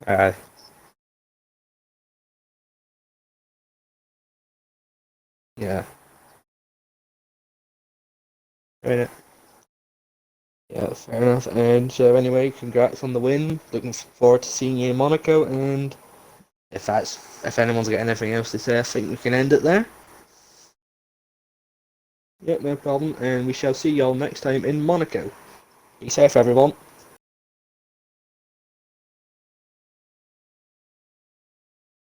[SPEAKER 2] Uh, yeah. Right. Yeah, fair enough. And so anyway, congrats on the win. Looking forward to seeing you in Monaco. And if anyone's got anything else to say, I think we can end it there. Yep, no problem. And we shall see y'all next time in Monaco. Be safe, everyone.